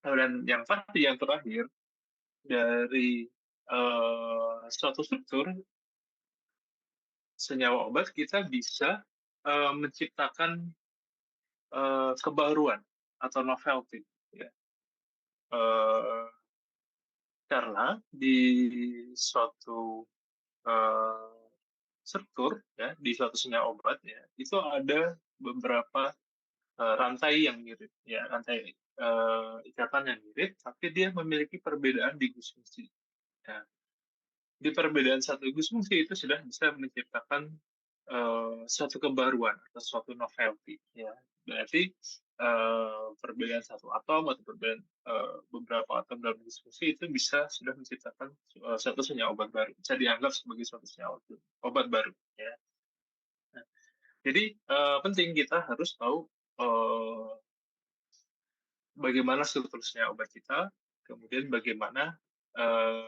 Dan yang pasti yang terakhir dari suatu struktur senyawa obat kita bisa menciptakan kebaruan atau novelty, ya. Eh, karena di suatu eh, struktur, ya, di suatu senyawa obat, ya, itu ada beberapa rantai yang mirip, ya, rantai ikatan yang mirip, tapi dia memiliki perbedaan di fungsi. Ya. Di perbedaan satu fungsi itu sudah bisa menciptakan suatu kebaruan atau suatu novelty. Ya. Berarti perbedaan satu atom atau perbedaan beberapa atom dalam diskusi itu bisa sudah menciptakan suatu senyawa obat baru. Bisa dianggap sebagai suatu senyawa obat baru. Ya. Nah, jadi penting kita harus tahu eh, bagaimana struktur senyawa obat kita, kemudian bagaimana eh,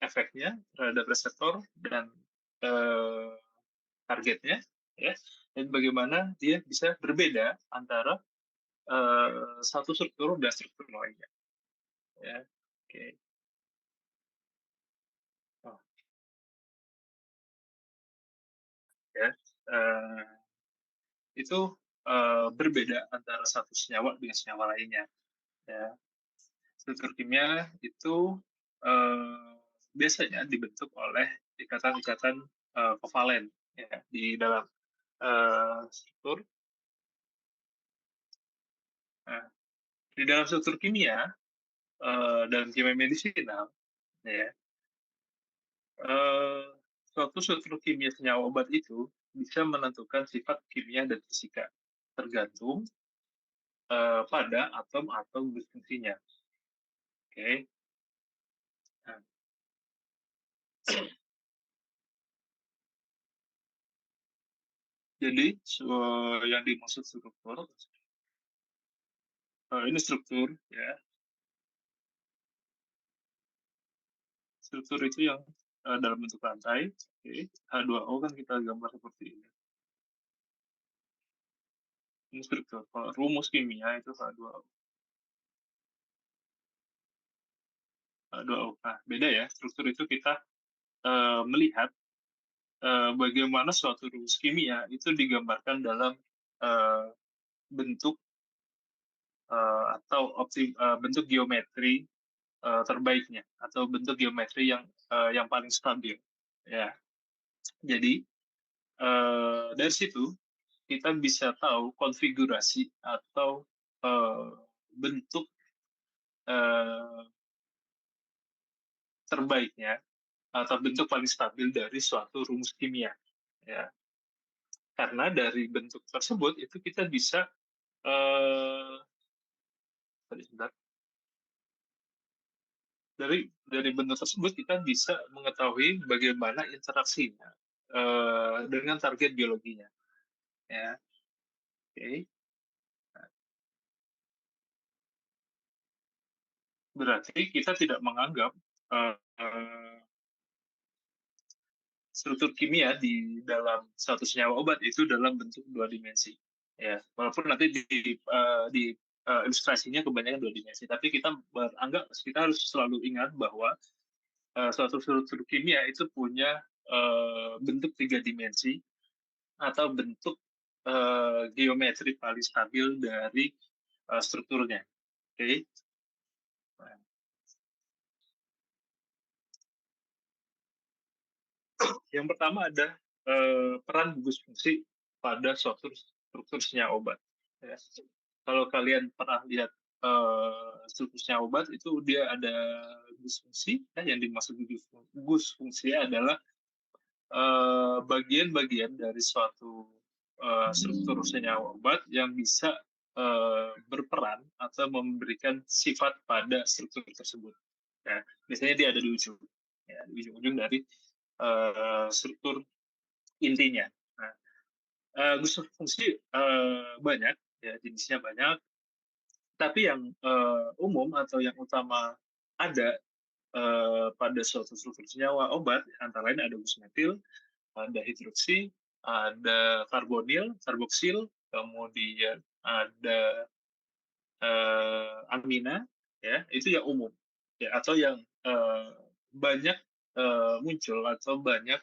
efeknya terhadap reseptor dan eh, targetnya, ya, dan bagaimana dia bisa berbeda antara satu struktur dan struktur lainnya, ya. Oke. Oh, ya. Eh, itu berbeda antara satu senyawa dengan senyawa lainnya, ya. Struktur kimia itu eh, biasanya dibentuk oleh ikatan-ikatan kovalen, ya, di dalam struktur. Nah, di dalam struktur kimia, dalam kimia medisinal, ya, eh, suatu struktur kimia senyawa obat itu bisa menentukan sifat kimia dan fisika tergantung pada atom-atom berfungsinya. Oke. Nah, jadi yang dimaksud struktur, ini struktur, ya. Struktur itu yang dalam bentuk rantai. Oke. H2O kan kita gambar seperti ini. Ini struktur. Kalau rumus kimia itu H2O. H2O. Nah, beda ya. Struktur itu kita melihat bagaimana suatu rumus kimia itu digambarkan dalam uh, bentuk atau bentuk geometri terbaiknya atau bentuk geometri yang paling stabil, ya. Jadi dari situ kita bisa tahu konfigurasi atau bentuk uh, terbaiknya atau bentuk paling stabil dari suatu rumus kimia, ya. Karena dari bentuk tersebut itu kita bisa eh, tadi sebentar. Dari bentuk tersebut kita bisa mengetahui bagaimana interaksinya dengan target biologinya, ya. Oke. Nah, berarti kita tidak menganggap uh, uh, struktur kimia di dalam satu senyawa obat itu dalam bentuk dua dimensi, ya. Walaupun nanti di ilustrasinya kebanyakan dua dimensi, tapi kita beranggap kita harus selalu ingat bahwa suatu struktur kimia itu punya bentuk tiga dimensi atau bentuk geometri paling stabil dari strukturnya. Oke. Okay? Nah, yang pertama ada peran gugus fungsi pada suatu struktur senyawa obat. Ya. Kalau kalian pernah lihat struktur senyawa obat itu dia ada gugus fungsi, ya, yang dimaksud gugus fungsi adalah bagian-bagian dari suatu struktur senyawa obat yang bisa berperan atau memberikan sifat pada struktur tersebut. Ya, biasanya dia ada di ujung, ya, di ujung-ujung dari struktur intinya. Nah, gugus fungsi banyak, ya, jenisnya banyak. Tapi yang umum atau yang utama ada pada suatu struktur senyawa obat antara lain ada gugus metil, ada hidroksi, ada karbonil, karboksil, kemudian ada amina, ya, itu yang umum, ya, atau yang banyak muncul atau banyak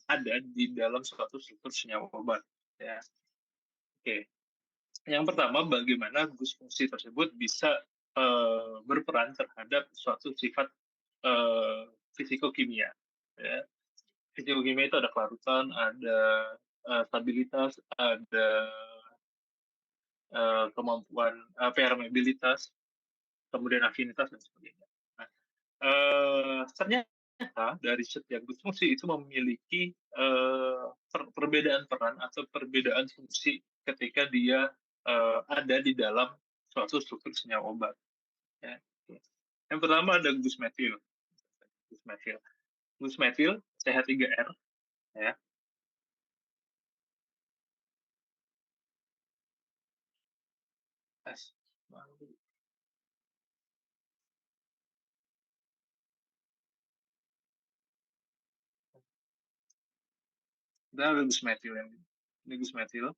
ada di dalam suatu struktur senyawa obat. Ya, oke. Yang pertama, bagaimana gugus fungsi tersebut bisa berperan terhadap suatu sifat fisikokimia. Ya. Fisikokimia itu ada kelarutan, ada stabilitas, ada kemampuan permeabilitas, kemudian afinitas dan sebagainya. Nah, ternyata dari setiap gugus fungsi itu memiliki perbedaan peran atau perbedaan fungsi ketika dia ada di dalam suatu struktur senyawa obat. Ya. Yang pertama ada gugus metil. Gugus metil. Gugus metil CH3R, ya. S. Dan gugus metil yang ini gugus metil,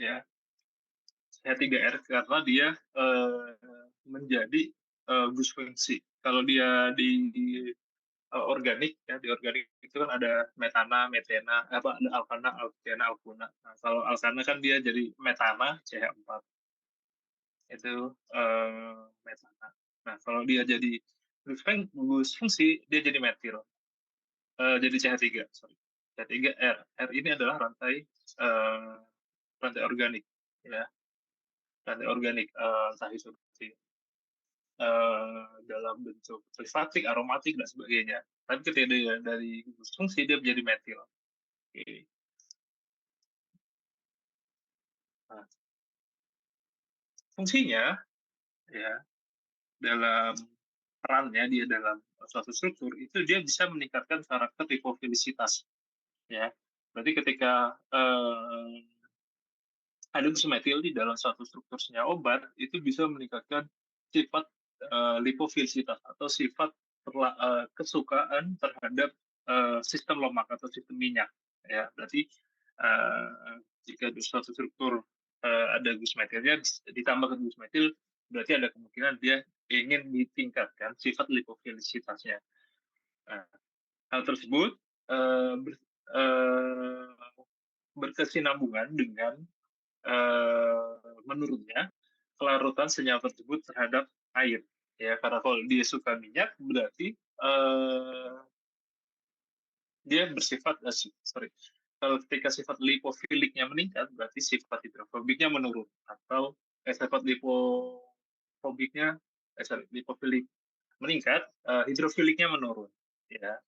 ya. CH3R karena dia menjadi gugus fungsi. Kalau dia di organik, ya, di organik itu kan ada metana, metena, apa ada alkana, alkena, alkuna. Nah, kalau alkana kan dia jadi metana CH4 itu metana. Nah, kalau dia jadi gugus fungsi dia jadi metil, jadi CH3, sorry. CH3R. R ini adalah rantai organik, ya, rantai organik, entah itu dalam bentuk trifatik, aromatik dan sebagainya. Tapi ketika dia dari gugus fungsi dia menjadi metil. Oke. Nah, fungsinya, ya, dalam perannya dia dalam suatu struktur itu dia bisa meningkatkan karakter lipofilisitas, ya. Berarti ketika ada metil di dalam suatu struktur senyawa obat itu bisa meningkatkan sifat lipofilisitas atau sifat kesukaan terhadap sistem lemak atau sistem minyak, ya. Berarti jika di suatu struktur ada metilnya ditambah metil, berarti ada kemungkinan dia ingin ditingkatkan sifat lipofilisitasnya. Nah, hal tersebut uh, ber, uh, berkesinambungan dengan menurunnya kelarutan senyawa tersebut terhadap air, ya, karena kalau dia suka minyak berarti dia bersifat sorry, kalau ketika sifat lipofiliknya meningkat berarti sifat hidrofobiknya menurun, atau sifat lipofobiknya lipofilik meningkat, hidrofiliknya menurun, ya,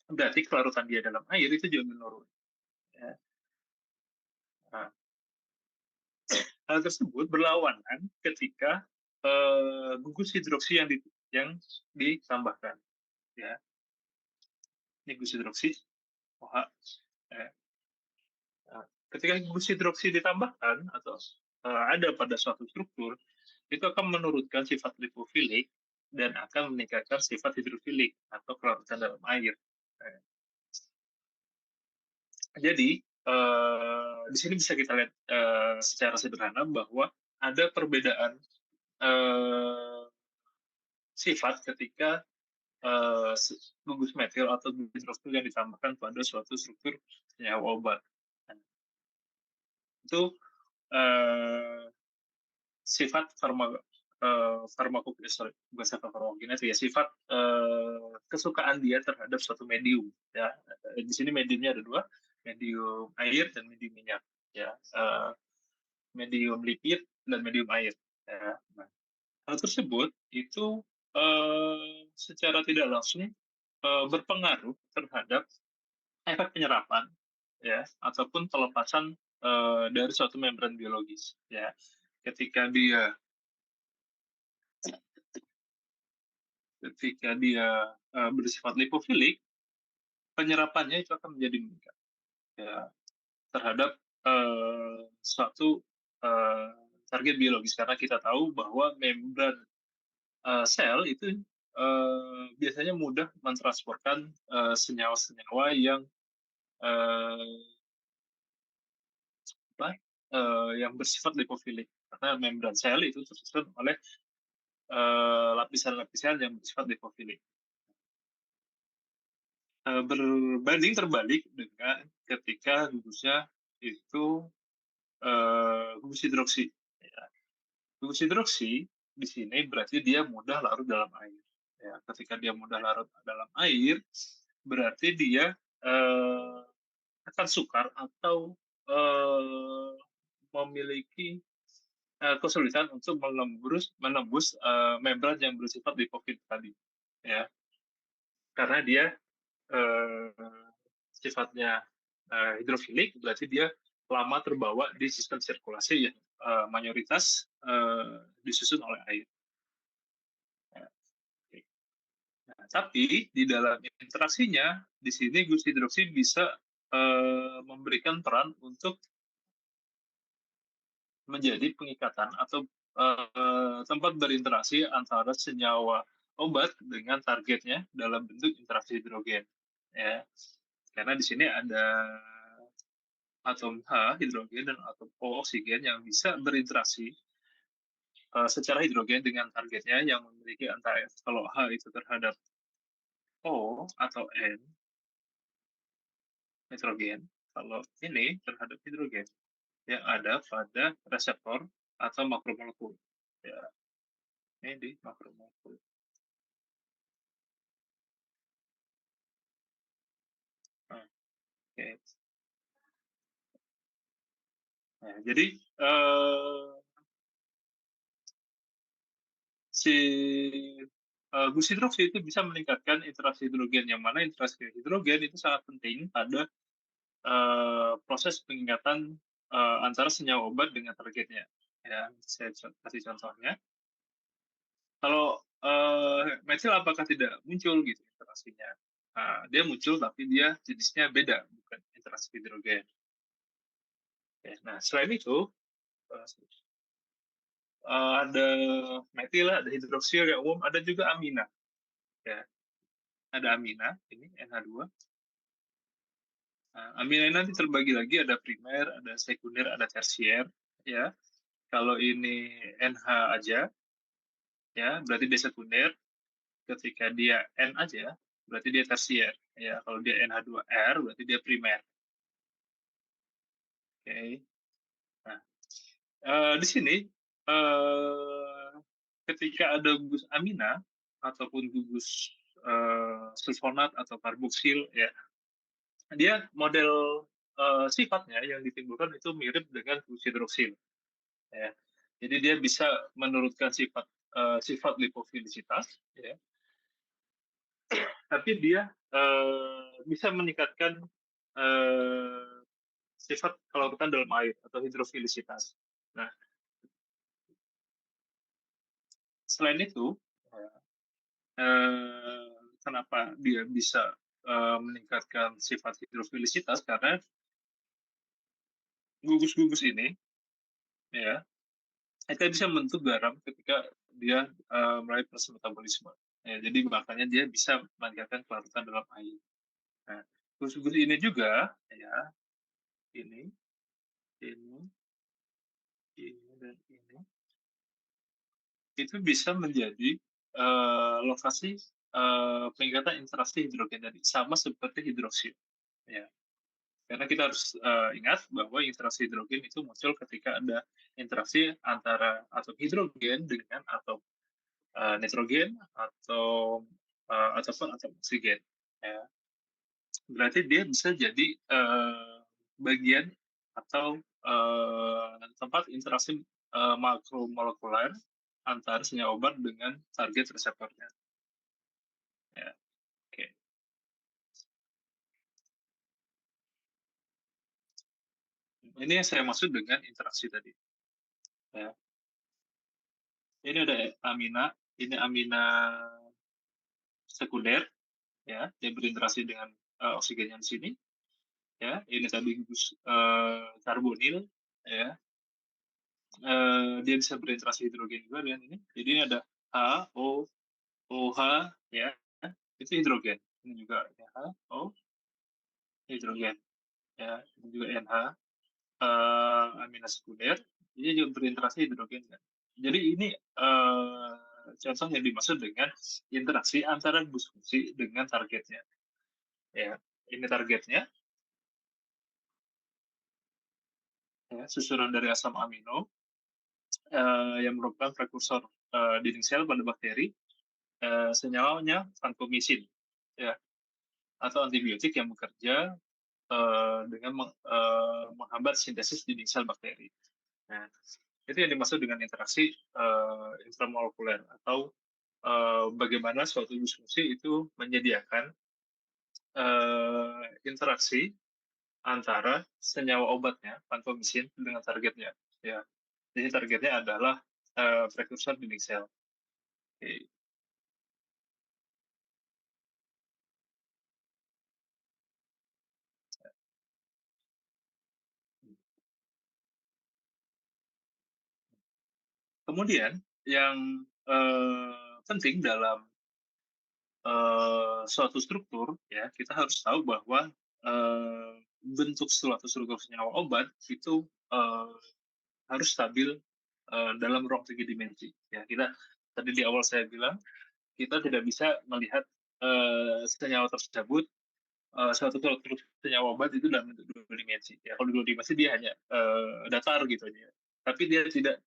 berarti kelarutan dia dalam air itu juga menurun, ya. Nah, hal tersebut berlawanan ketika gugus hidroksi yang ditambahkan, ya. Ini gugus hidroksi OH, ya. Nah, ketika gugus hidroksi ditambahkan atau ada pada suatu struktur, itu akan menurunkan sifat lipofilik dan akan meningkatkan sifat hidrofilik atau kelarutan dalam air. Jadi di sini bisa kita lihat secara sederhana bahwa ada perbedaan sifat ketika gugus metil atau gugus hidroksil yang ditambahkan pada suatu struktur senyawa obat. Nah, itu sifat sorry, bukan sifat farmakokinetik, ya, sifat kesukaan dia terhadap suatu medium, ya. Di sini mediumnya ada dua, medium air dan medium minyak, ya. Medium lipid dan medium air, ya. Nah, hal tersebut itu secara tidak langsung berpengaruh terhadap efek penyerapan, ya, ataupun pelepasan dari suatu membran biologis, ya. Ketika dia bersifat lipofilik, penyerapannya itu akan menjadi meningkat, ya, terhadap suatu target biologis, karena kita tahu bahwa membran sel itu biasanya mudah mentransportkan senyawa-senyawa yang yang bersifat lipofilik, karena membran sel itu tersusun oleh lapisan-lapisan yang bersifat lipofilik. Berbanding terbalik dengan ketika gugusnya itu gugus hidroksi. Ya. Gugus hidroksi di sini berarti dia mudah larut dalam air. Ya, ketika dia mudah larut dalam air, berarti dia akan sukar atau memiliki kesulitan untuk menembus membran yang bersifat lipofil tadi, ya, karena dia sifatnya hidrofilik, berarti dia lama terbawa di sistem sirkulasi yang mayoritas disusun oleh air. Nah, tapi di dalam interaksinya, di sini gus hidroksi bisa memberikan peran untuk menjadi pengikatan atau tempat berinteraksi antara senyawa obat dengan targetnya dalam bentuk interaksi hidrogen. Ya, karena di sini ada atom H hidrogen dan atom O oksigen yang bisa berinteraksi secara hidrogen dengan targetnya yang memiliki antara kalau H itu terhadap O atau N nitrogen, kalau ini terhadap hidrogen yang ada pada reseptor atau makromolekul. Ya, ini di makromolekul. Nah, okay. Nah, jadi si gus hidroksi itu bisa meningkatkan interaksi hidrogen, yang mana interaksi hidrogen itu sangat penting pada proses pengingatan antara senyawa obat dengan targetnya. Ya, saya kasih contohnya. Kalau metil apakah tidak muncul gitu interaksinya? Nah, dia muncul tapi dia jenisnya beda, bukan interaksi hidrogen. Ya, nah, selain itu ada metil, ada hidroksil yang umum, ada juga amina. Ya, ada amina, ini NH2. Nah, amina ini nanti terbagi lagi, ada primer, ada sekunder, ada tersier. Ya, kalau ini NH aja, ya berarti dia sekunder. Ketika dia N aja, berarti dia tersier. Ya, kalau dia NH2R, berarti dia primer. Oke. Okay. Nah, di sini ketika ada gugus amina ataupun gugus sulfonat atau karboksil, ya, dia model sifatnya yang ditimbulkan itu mirip dengan gugus hidroksil. Ya. Jadi dia bisa menurunkan sifat lipofilisitas, ya, tapi dia bisa meningkatkan sifat kelarutan dalam air atau hidrofilisitas. Nah, selain itu, kenapa dia bisa meningkatkan sifat hidrofilisitas? Karena gugus-gugus ini, ya, kita bisa membentuk garam ketika dia melalui proses metabolisme. Ya, jadi makanya dia bisa meningkatkan kelarutan dalam air. Nah, gugus-gugus ini juga, ya, ini, ini, dan ini, itu bisa menjadi lokasi peningkatan interaksi hidrogen tadi, sama seperti hidroksil. Ya. Karena kita harus ingat bahwa interaksi hidrogen itu muncul ketika ada interaksi antara atom hidrogen dengan atom nitrogen ataupun atom oksigen. Ya. Berarti dia bisa jadi bagian atau tempat interaksi makromolekuler antara senyawa obat dengan target reseptornya. Ya, oke. Okay. Ini yang saya maksud dengan interaksi tadi. Ya. Ini ada amina, ini amina sekunder, ya, yang berinteraksi dengan oksigen yang di sini. Ya, ini tadi gugus karbonil, ya. Dia bisa berinteraksi hidrogen juga dengan ini. Jadi ini ada H, O, OH, ya, itu hidrogen. Ini juga H, O, hidrogen, ya, ini juga NH, amina sekunder, dia juga berinteraksi hidrogen kan. Jadi ini contoh yang dimaksud dengan interaksi antara bus fungsi dengan targetnya. Ya, ini targetnya, ya, susunan dari asam amino yang merupakan prekursor dinding sel pada bakteri, senyawanya vancomycin, ya, atau antibiotik yang bekerja dengan menghambat sintesis dinding sel bakteri. Nah, itu yang dimaksud dengan interaksi intramolekuler atau bagaimana suatu disfungsi itu menyediakan interaksi antara senyawa obatnya, vancomycin, dengan targetnya. Ya, jadi targetnya adalah prekursor dinding sel. Oke. Kemudian yang penting dalam suatu struktur, ya kita harus tahu bahwa bentuk suatu struktur senyawa obat itu harus stabil dalam ruang tiga dimensi. Ya, kita tadi di awal saya bilang kita tidak bisa melihat senyawa tersebut suatu struktur senyawa obat itu dalam bentuk dua dimensi. Ya, kalau dua dimensi dia hanya datar gitu aja. Tapi dia tidak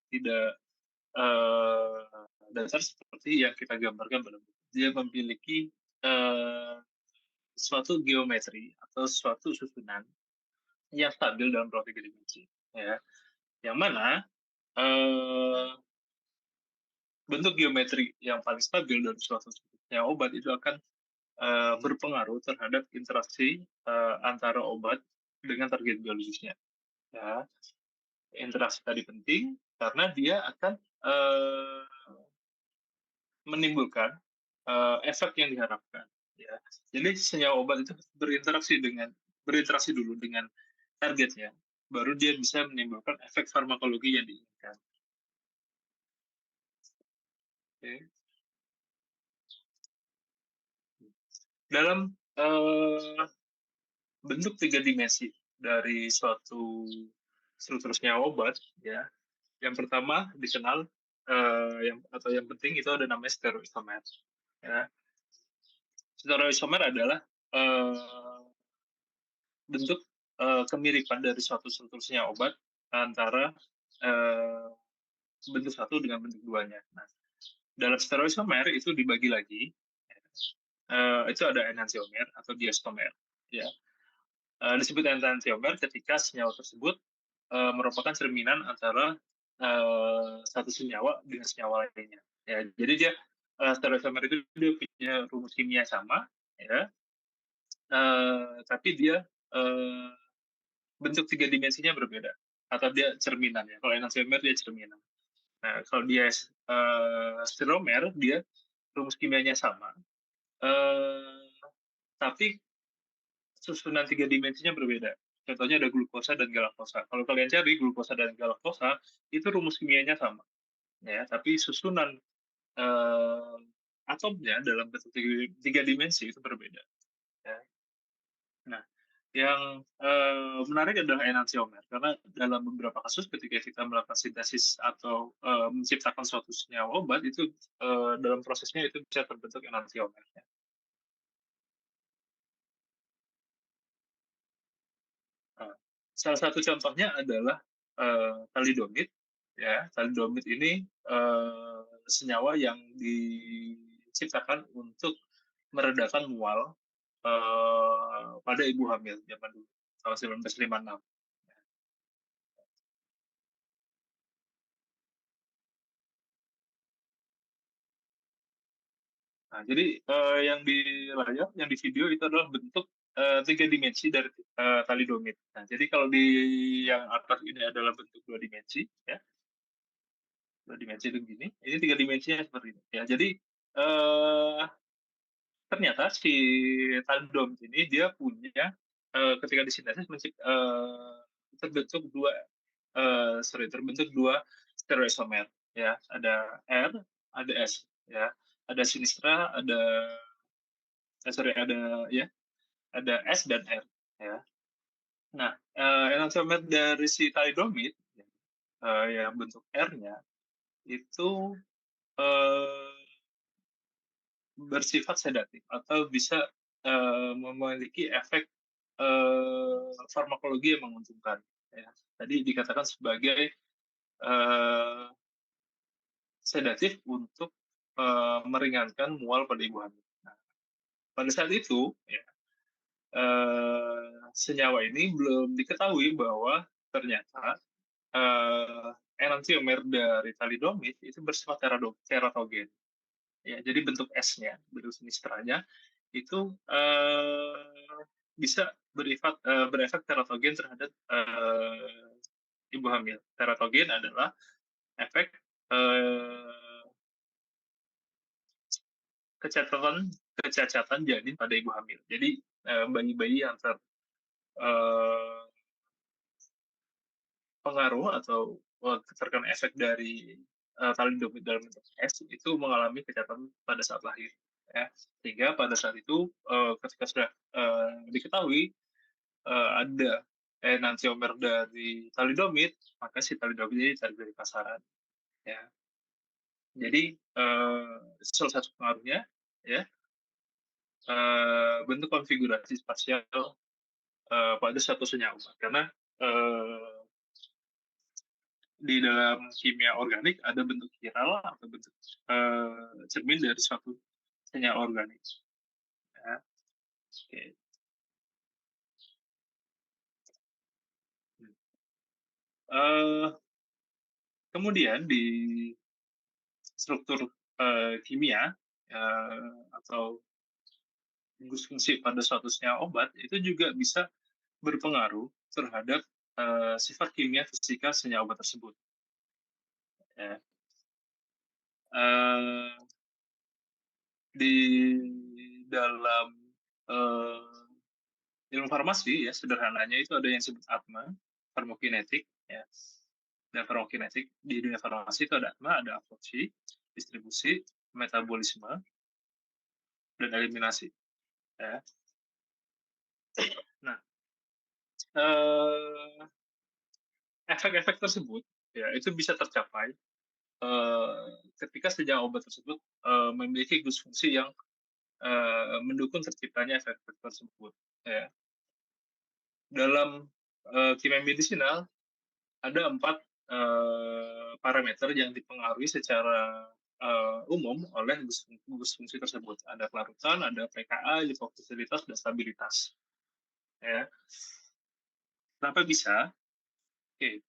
eh, datar seperti yang kita gambarkan pada buku. Dia memiliki suatu geometri atau suatu susunan yang stabil dalam ruang tiga dimensi. Ya, yang mana bentuk geometri yang paling stabil dari suatu senyawa obat itu akan berpengaruh terhadap interaksi antara obat dengan target biologisnya. Ya, interaksi tadi penting karena dia akan menimbulkan efek yang diharapkan. Ya, jadi senyawa obat itu berinteraksi dulu dengan targetnya, baru dia bisa menimbulkan efek farmakologi yang diinginkan. Oke. Dalam bentuk tiga dimensi dari suatu struktur senyawa obat, ya, yang pertama dikenal yang penting itu ada namanya stereoisomer. Ya. Stereoisomer adalah bentuk kemiripan dari suatu struktur senyawa obat antara uh, bentuk satu dengan bentuk duanya. Nah, dalam stereoisomer itu dibagi lagi, itu ada enantiomer atau diastomer. Ya. Disebut enantiomer ketika senyawa tersebut merupakan cerminan antara satu senyawa dengan senyawa lainnya. Ya, jadi dia stereoisomer itu dia punya rumus kimia sama, ya, tapi dia bentuk tiga dimensinya berbeda atau dia cerminan ya. Kalau enantiomer dia cerminan. Nah, kalau dia stereomer dia rumus kimianya sama, tapi susunan tiga dimensinya berbeda. Contohnya ada glukosa dan galaktosa. Kalau kalian cari glukosa dan galaktosa, itu rumus kimianya sama, ya. Tapi susunan eh, atomnya dalam bentuk tiga dimensi itu berbeda. Ya. Nah, yang menarik adalah enantiomer, karena dalam beberapa kasus ketika kita melakukan sintesis atau menciptakan suatu senyawa obat, itu dalam prosesnya itu bisa terbentuk enantiomer. Ya. Nah, salah satu contohnya adalah talidomid. Ya, talidomid ini senyawa yang diciptakan untuk meredakan mual pada ibu hamil zaman dulu tahun 1956. Nah, jadi yang di layar, yang di video itu adalah bentuk tiga dimensi dari talidomid. Nah, jadi kalau di yang atas ini adalah bentuk dua dimensi, ya, dua dimensi itu begini. Ini tiga dimensinya seperti ini. Ya, jadi eh, ternyata si talidomid ini dia punya ketika disintesis terbentuk dua terbentuk dua stereoisomer, ya, ada R, ada S, ya, ada sinistra, ada ya, ada S dan R, ya. Nah, enantiomer dari si talidomid yang bentuk R-nya itu eh, bersifat sedatif atau bisa memiliki efek farmakologi yang menguntungkan. Ya. Tadi dikatakan sebagai eh, sedatif untuk meringankan mual pada ibu hamil. Nah, pada saat itu, ya, senyawa ini belum diketahui bahwa ternyata eh, enantiomer dari thalidomid itu bersifat teratogen. Ya, jadi bentuk S-nya, bentuk sinistranya itu bisa berefek teratogen terhadap ibu hamil. Teratogen adalah efek kecacatan kecacatan janin pada ibu hamil. Jadi bayi-bayi yang terpengaruh atau terkena efek dari thalidomid dalam bentuk S itu mengalami kecacatan pada saat lahir. Ya. Sehingga pada saat itu ketika sudah diketahui ada enantiomer dari thalidomid, maka si thalidomid ini dicari dari pasaran. Ya. Jadi salah satu pengaruhnya ya bentuk konfigurasi spasial pada satu senyawa karena di dalam kimia organik ada bentuk chiral atau bentuk cermin dari suatu senyawa organik. Ya. Oke. Kemudian di struktur kimia atau fungsi pada suatu senyawa obat itu juga bisa berpengaruh terhadap sifat kimia fisika senyawa obat tersebut. Ya. Di dalam ilmu farmasi ya sederhananya itu ada yang disebut ATMA, farmakokinetik ya. Dan farmakokinetik di dunia farmasi itu ada ATMA, ada absorpsi, distribusi, metabolisme, dan eliminasi. Ya. Nah, efek-efek tersebut ya itu bisa tercapai ketika senyawa obat tersebut memiliki gugus fungsi yang mendukung terciptanya efek-efek tersebut. Ya. Dalam kimia medisinal ada 4 parameter yang dipengaruhi secara umum oleh gugus fungsi tersebut. Ada kelarutan, ada pKa, lipofusilitas, dan stabilitas. Ya. Kenapa bisa? Oke.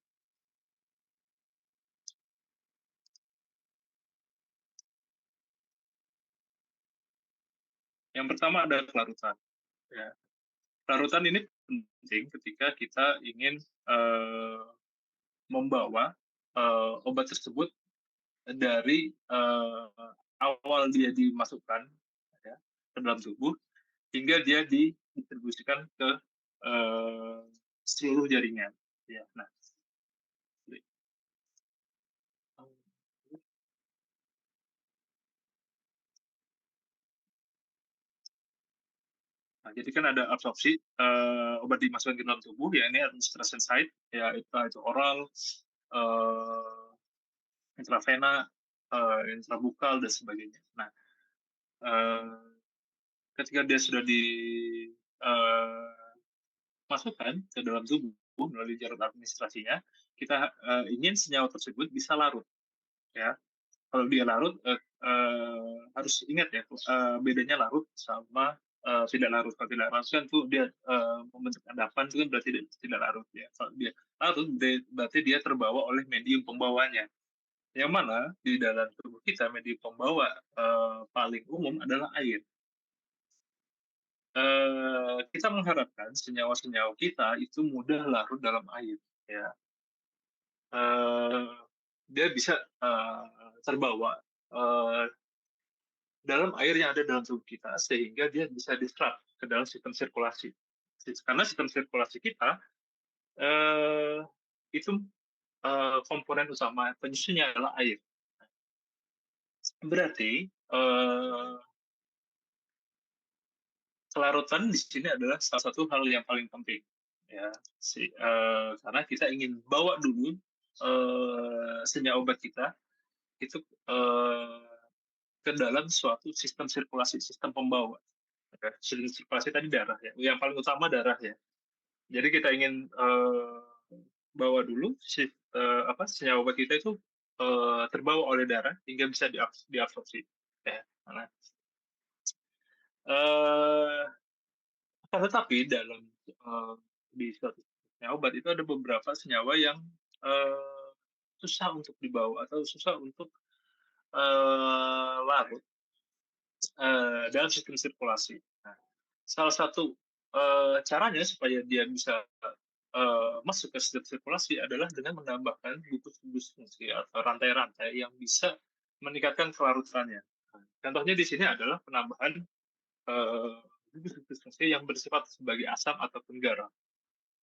Yang pertama ada kelarutan. Ya. Kelarutan ini penting ketika kita ingin membawa obat tersebut dari awal dia dimasukkan ya, ke dalam tubuh hingga dia didistribusikan ke seluruh jaringan. Ya, jadi kan ada absorpsi obat dimasukkan ke dalam tubuh, ya ini administration site, ya itu oral, intravena, intrabukal dan sebagainya. Nah, ketika dia sudah dimasukkan ke dalam tubuh melalui jalur administrasinya, kita ingin senyawa tersebut bisa larut, ya. Kalau dia larut harus ingat ya bedanya larut sama tidak larut. Kalau tidak larut kan tuh dia membentuk endapan itu kan berarti tidak larut ya. Kalau dia larut berarti dia terbawa oleh medium pembawanya. Yang mana di dalam tubuh kita medium pembawa paling umum adalah air. Kita mengharapkan senyawa-senyawa kita itu mudah larut dalam air. Ya. Dia bisa terbawa dalam air yang ada dalam tubuh kita sehingga dia bisa diserap ke dalam sistem sirkulasi. Karena sistem sirkulasi kita itu komponen utama penyusunnya adalah air. Berarti kelarutan di sini adalah salah satu hal yang paling penting ya karena kita ingin bawa dulu senyawa obat kita itu ke dalam suatu sistem sirkulasi, sistem pembawa. Ya. Sistem sirkulasi tadi darah ya. Yang paling utama darah ya. Jadi kita ingin bawa dulu senyawa obat kita itu terbawa oleh darah hingga bisa diabsorpsi. Ya. Nah, eh, tetapi dalam di suatu senyawa obat itu ada beberapa senyawa yang susah untuk dibawa atau susah untuk larut dalam sistem sirkulasi. Nah, salah satu caranya supaya dia bisa masuk ke sistem sirkulasi adalah dengan menambahkan gugus-gugus fungsi atau rantai-rantai yang bisa meningkatkan kelarutannya. Nah, contohnya di sini adalah penambahan eh, gugus-gugus fungsi yang bersifat sebagai asam ataupun garam.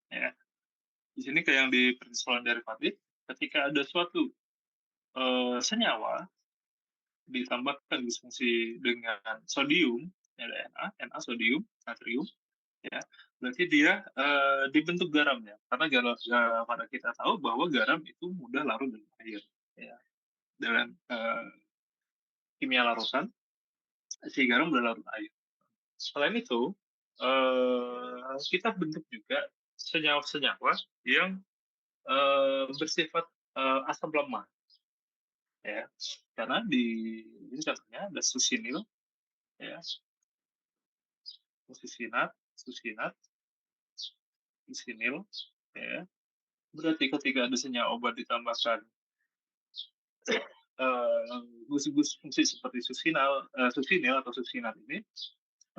Ya. Di sini kayak yang di persoalan derivatif, ketika ada suatu senyawa ditambahkan disfungsi dengan sodium, ada Na sodium, natrium, ya, berarti dia dibentuk garamnya. Karena garam, pada kita tahu bahwa garam itu mudah larut dalam air, ya. Dalam kimia larutan, si garam mudah larut air. Selain itu, kita bentuk juga senyawa-senyawa yang bersifat asam lemah, ya. Karena di ini contohnya ada susinil, ya, susinat, susinat, susinil, ya. Berarti ketika ada senyawa obat ditambahkan gugus-gugus fungsi seperti susinil atau susinat ini,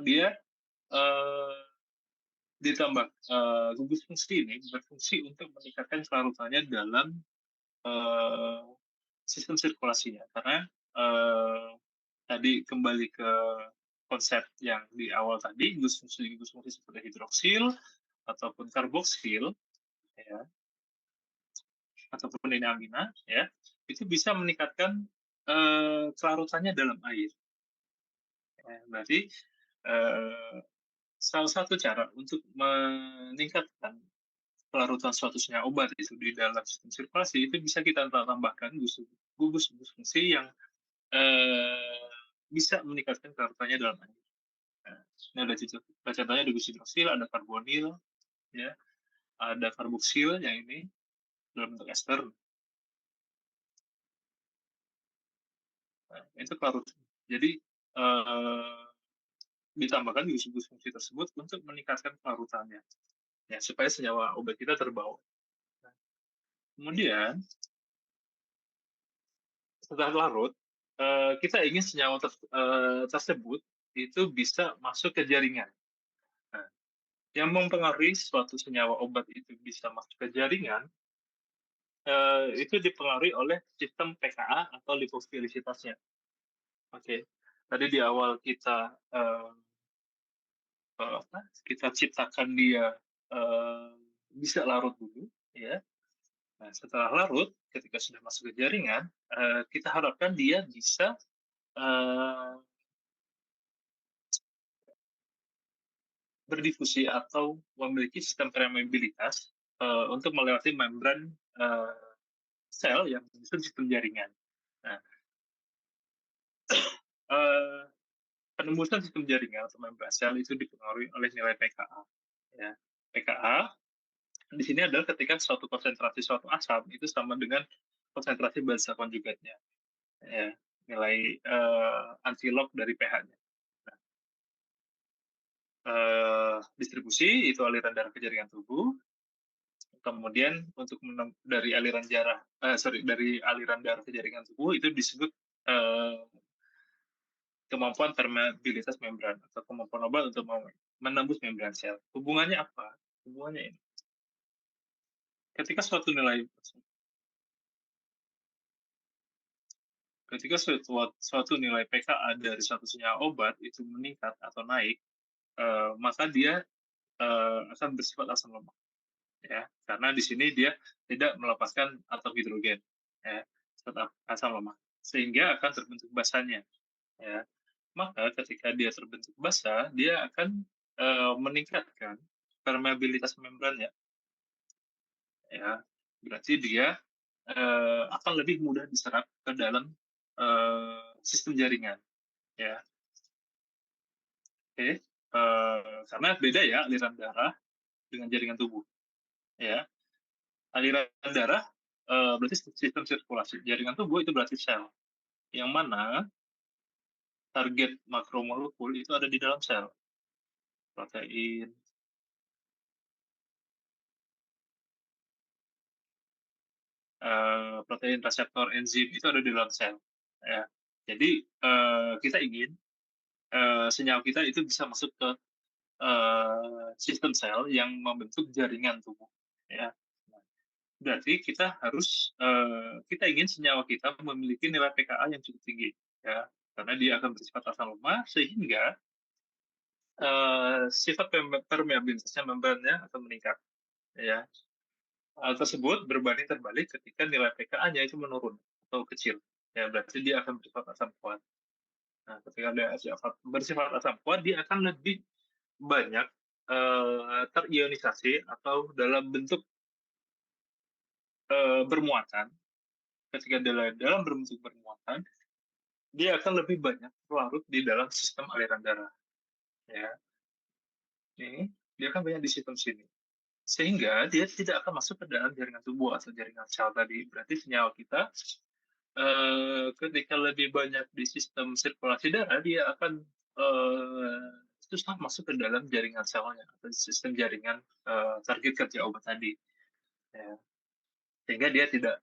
dia uh, ditambah gugus fungsi ini berfungsi untuk meningkatkan kelarutannya dalam uh, sistem sirkulasinya. Karena tadi kembali ke konsep yang di awal tadi, gugus fungsi seperti hidroksil ataupun karboksil, ya, ataupun ini amina, ya, itu bisa meningkatkan kelarutannya dalam air. Ya, berarti salah satu cara untuk meningkatkan kelarutan suatu senyawa obat itu di dalam sistem sirkulasi itu bisa kita tambahkan gugus fungsi yang bisa meningkatkan kelarutannya dalam air. Nah, ini ada contohnya ada hidroksil, ada karbonil, ya, ada karboksil yang ini dalam bentuk ester. Nah, itu larut. Jadi ditambahkan gugus fungsi tersebut untuk meningkatkan kelarutannya, ya, supaya senyawa obat kita terbawa. Nah, kemudian setelah larut, kita ingin senyawa tersebut itu bisa masuk ke jaringan. Nah, yang mempengaruhi suatu senyawa obat itu bisa masuk ke jaringan itu dipengaruhi oleh sistem pKa atau lipofilisitasnya. Oke, tadi di awal kita kita ciptakan dia bisa larut dulu, ya. Nah, setelah larut, ketika sudah masuk ke jaringan, kita harapkan dia bisa berdifusi atau memiliki sistem permeabilitas untuk melewati membran sel yang menyusun sistem jaringan. Nah, penembusan sistem jaringan atau membran sel itu dipengaruhi oleh nilai pKa. Ya. pKa di sini adalah ketika suatu konsentrasi suatu asam itu sama dengan konsentrasi basa konjugatnya. Ya, nilai antilog dari pH-nya. Nah, distribusi itu aliran darah ke jaringan tubuh. Kemudian untuk dari aliran darah ke jaringan tubuh itu disebut kemampuan permeabilitas membran atau kemampuan obat untuk menembus membran sel. Hubungannya apa? Hubungannya ini. Ketika suatu nilai pKa dari suatu senyawa obat itu meningkat atau naik, maka dia akan bersifat asam lemak, ya, karena di sini dia tidak melepaskan atom hidrogen, ya, tetap asam lemak, sehingga akan terbentuk basanya, ya. Maka ketika dia terbentuk basa, dia akan meningkatkan permeabilitas membrannya, ya. Berarti dia akan lebih mudah diserap ke dalam sistem jaringan, ya. Oke, karena beda ya aliran darah dengan jaringan tubuh, ya. Aliran darah berarti sistem sirkulasi, jaringan tubuh itu berarti sel, yang mana target makromolekul itu ada di dalam sel, protein, protein, reseptor, enzim itu ada di dalam sel, ya. Jadi kita ingin senyawa kita itu bisa masuk ke sistem sel yang membentuk jaringan tubuh, ya. Berarti kita harus kita ingin senyawa kita memiliki nilai pKa yang cukup tinggi, ya, karena dia akan bersifat asam lemah sehingga sifat permeabilitasnya membrannya akan meningkat, ya. Hal tersebut berbanding terbalik ketika nilai pKa-nya itu menurun atau kecil, ya, berarti dia akan bersifat asam kuat. Nah, ketika dia bersifat asam kuat, dia akan lebih banyak terionisasi atau dalam bentuk bermuatan. Ketika dalam bentuk bermuatan, dia akan lebih banyak larut di dalam sistem aliran darah. Ya, ini dia akan banyak di sistem sini. Sehingga dia tidak akan masuk ke dalam jaringan tubuh atau jaringan sel tadi. Berarti senyawa kita ketika lebih banyak di sistem sirkulasi darah, dia akan susah masuk ke dalam jaringan selnya atau sistem jaringan target kerja obat tadi. Ya. Sehingga dia tidak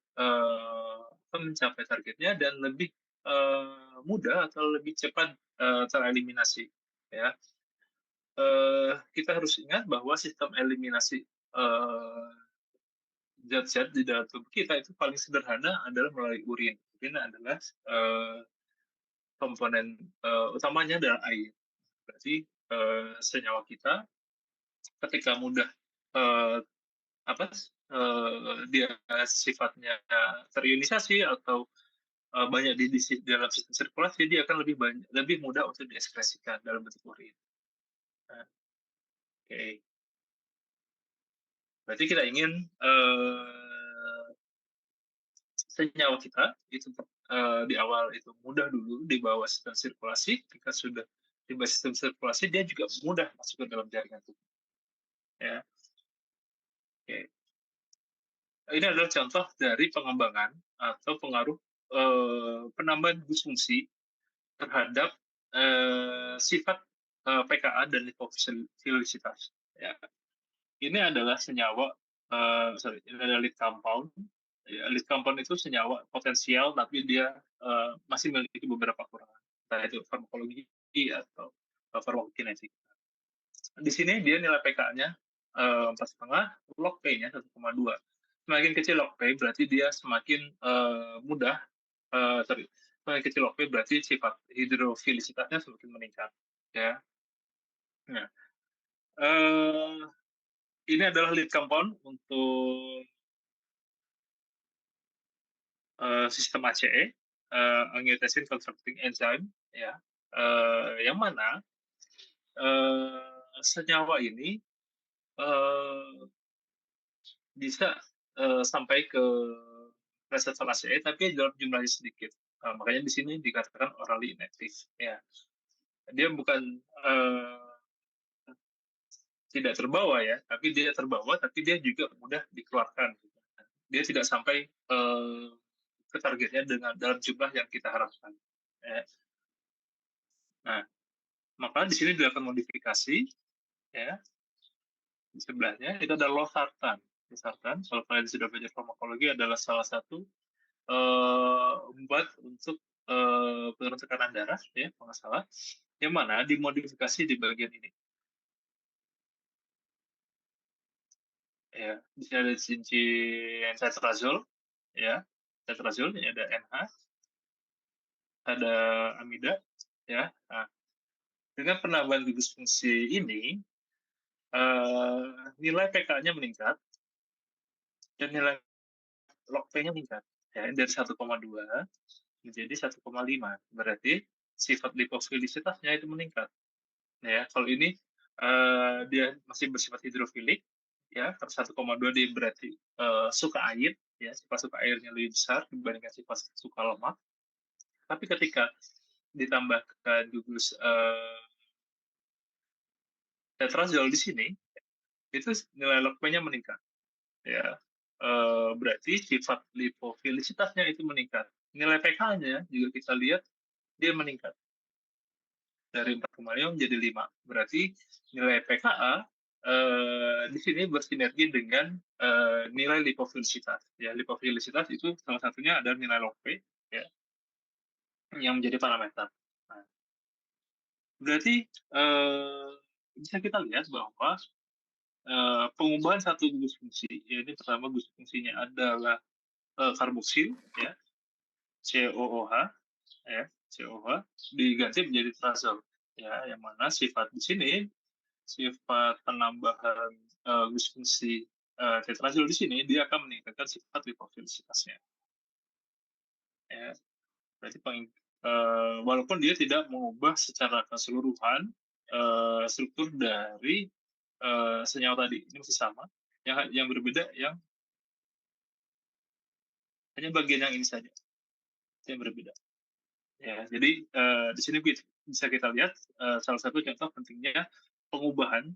mencapai targetnya dan lebih mudah atau lebih cepat tereliminasi. Ya, kita harus ingat bahwa sistem eliminasi zat-zat di dalam tubuh kita itu paling sederhana adalah melalui urin. Urin adalah komponen utamanya adalah air. Berarti senyawa kita ketika mudah uh, dia sifatnya terionisasi atau banyak di dalam sistem sirkulasi, dia akan lebih mudah untuk diekspresikan dalam bentuk urin. Nah, oke. Berarti kita ingin senyawa kita itu di awal itu mudah dulu di bawah sistem sirkulasi. Ketika sudah di bawah sistem sirkulasi, dia juga mudah masuk ke dalam jaringan tubuh. Ya, oke. Ini adalah contoh dari pengembangan atau pengaruh penambahan fungsi terhadap sifat pKa dan lipofilisitas. Ya. Ini adalah senyawa, ini adalah lead compound. Ya, lead compound itu senyawa potensial, tapi dia masih memiliki beberapa kekurangan, entah itu farmakologi atau farmakokinetik. Di sini dia nilai pK-nya 4,5, log P-nya 1,2. Semakin kecil log P berarti dia semakin mudah, semakin kecil log P berarti sifat hidrofilisitasnya semakin meningkat. Ya. Nah, ini adalah lead compound untuk sistem ACE, angiotensin converting enzyme, ya, yang mana senyawa ini bisa sampai ke reseptor ACE, tapi dalam jumlahnya sedikit. Makanya di sini dikatakan orally inactive. Ya, dia bukan tidak terbawa ya, tapi dia terbawa, tapi dia juga mudah dikeluarkan. Dia tidak sampai ke targetnya dengan dalam jumlah yang kita harapkan. Ya. Nah, maka di sini dilakukan modifikasi, ya. Di sebelahnya itu ada losartan. Losartan, kalau kalian sudah belajar farmakologi, adalah salah satu obat untuk penurun tekanan darah, ya, kalau nggak salah, yang mana dimodifikasi di bagian ini. Ya, di sini ada cincin ya, tetrazol, ini ada NH, ada amida, ya. Nah, dengan penambahan gugus fungsi ini, nilai pK-nya meningkat dan nilai log P-nya meningkat, ya, dari 1,2 menjadi 1,5. Berarti sifat lipofilisitasnya itu meningkat. Ya, kalau ini dia masih bersifat hidrofilik, ya, 1,2 dia berarti suka air, ya sifat suka airnya lebih besar dibandingkan sifat suka lemak. Tapi ketika ditambahkan gugus tetrazol di sini, itu nilai lokapnya meningkat. Ya, berarti sifat lipofilisitasnya itu meningkat. Nilai pK-nya juga kita lihat dia meningkat dari 4,5 menjadi 5. Berarti nilai pKa di sini bersinergi dengan nilai lipofilisitas. Ya, lipofilisitas itu salah satunya adalah nilai log P, ya, yang menjadi parameter. Nah, berarti bisa kita lihat bahwa pengubahan satu gugus fungsi, ya, ini pertama gugus fungsinya adalah karboksil, ya, COOH, ya, COOH diganti menjadi trazol, ya, yang mana sifat di sini sifat penambahan gugus fungsi tetrazol di sini dia akan meningkatkan sifat lipofilisitasnya. Ya, berarti walaupun dia tidak mengubah secara keseluruhan struktur dari senyawa tadi, ini masih sama. Yang berbeda hanya bagian yang ini saja yang berbeda. Ya, jadi di sini bisa kita lihat salah satu contoh pentingnya pengubahan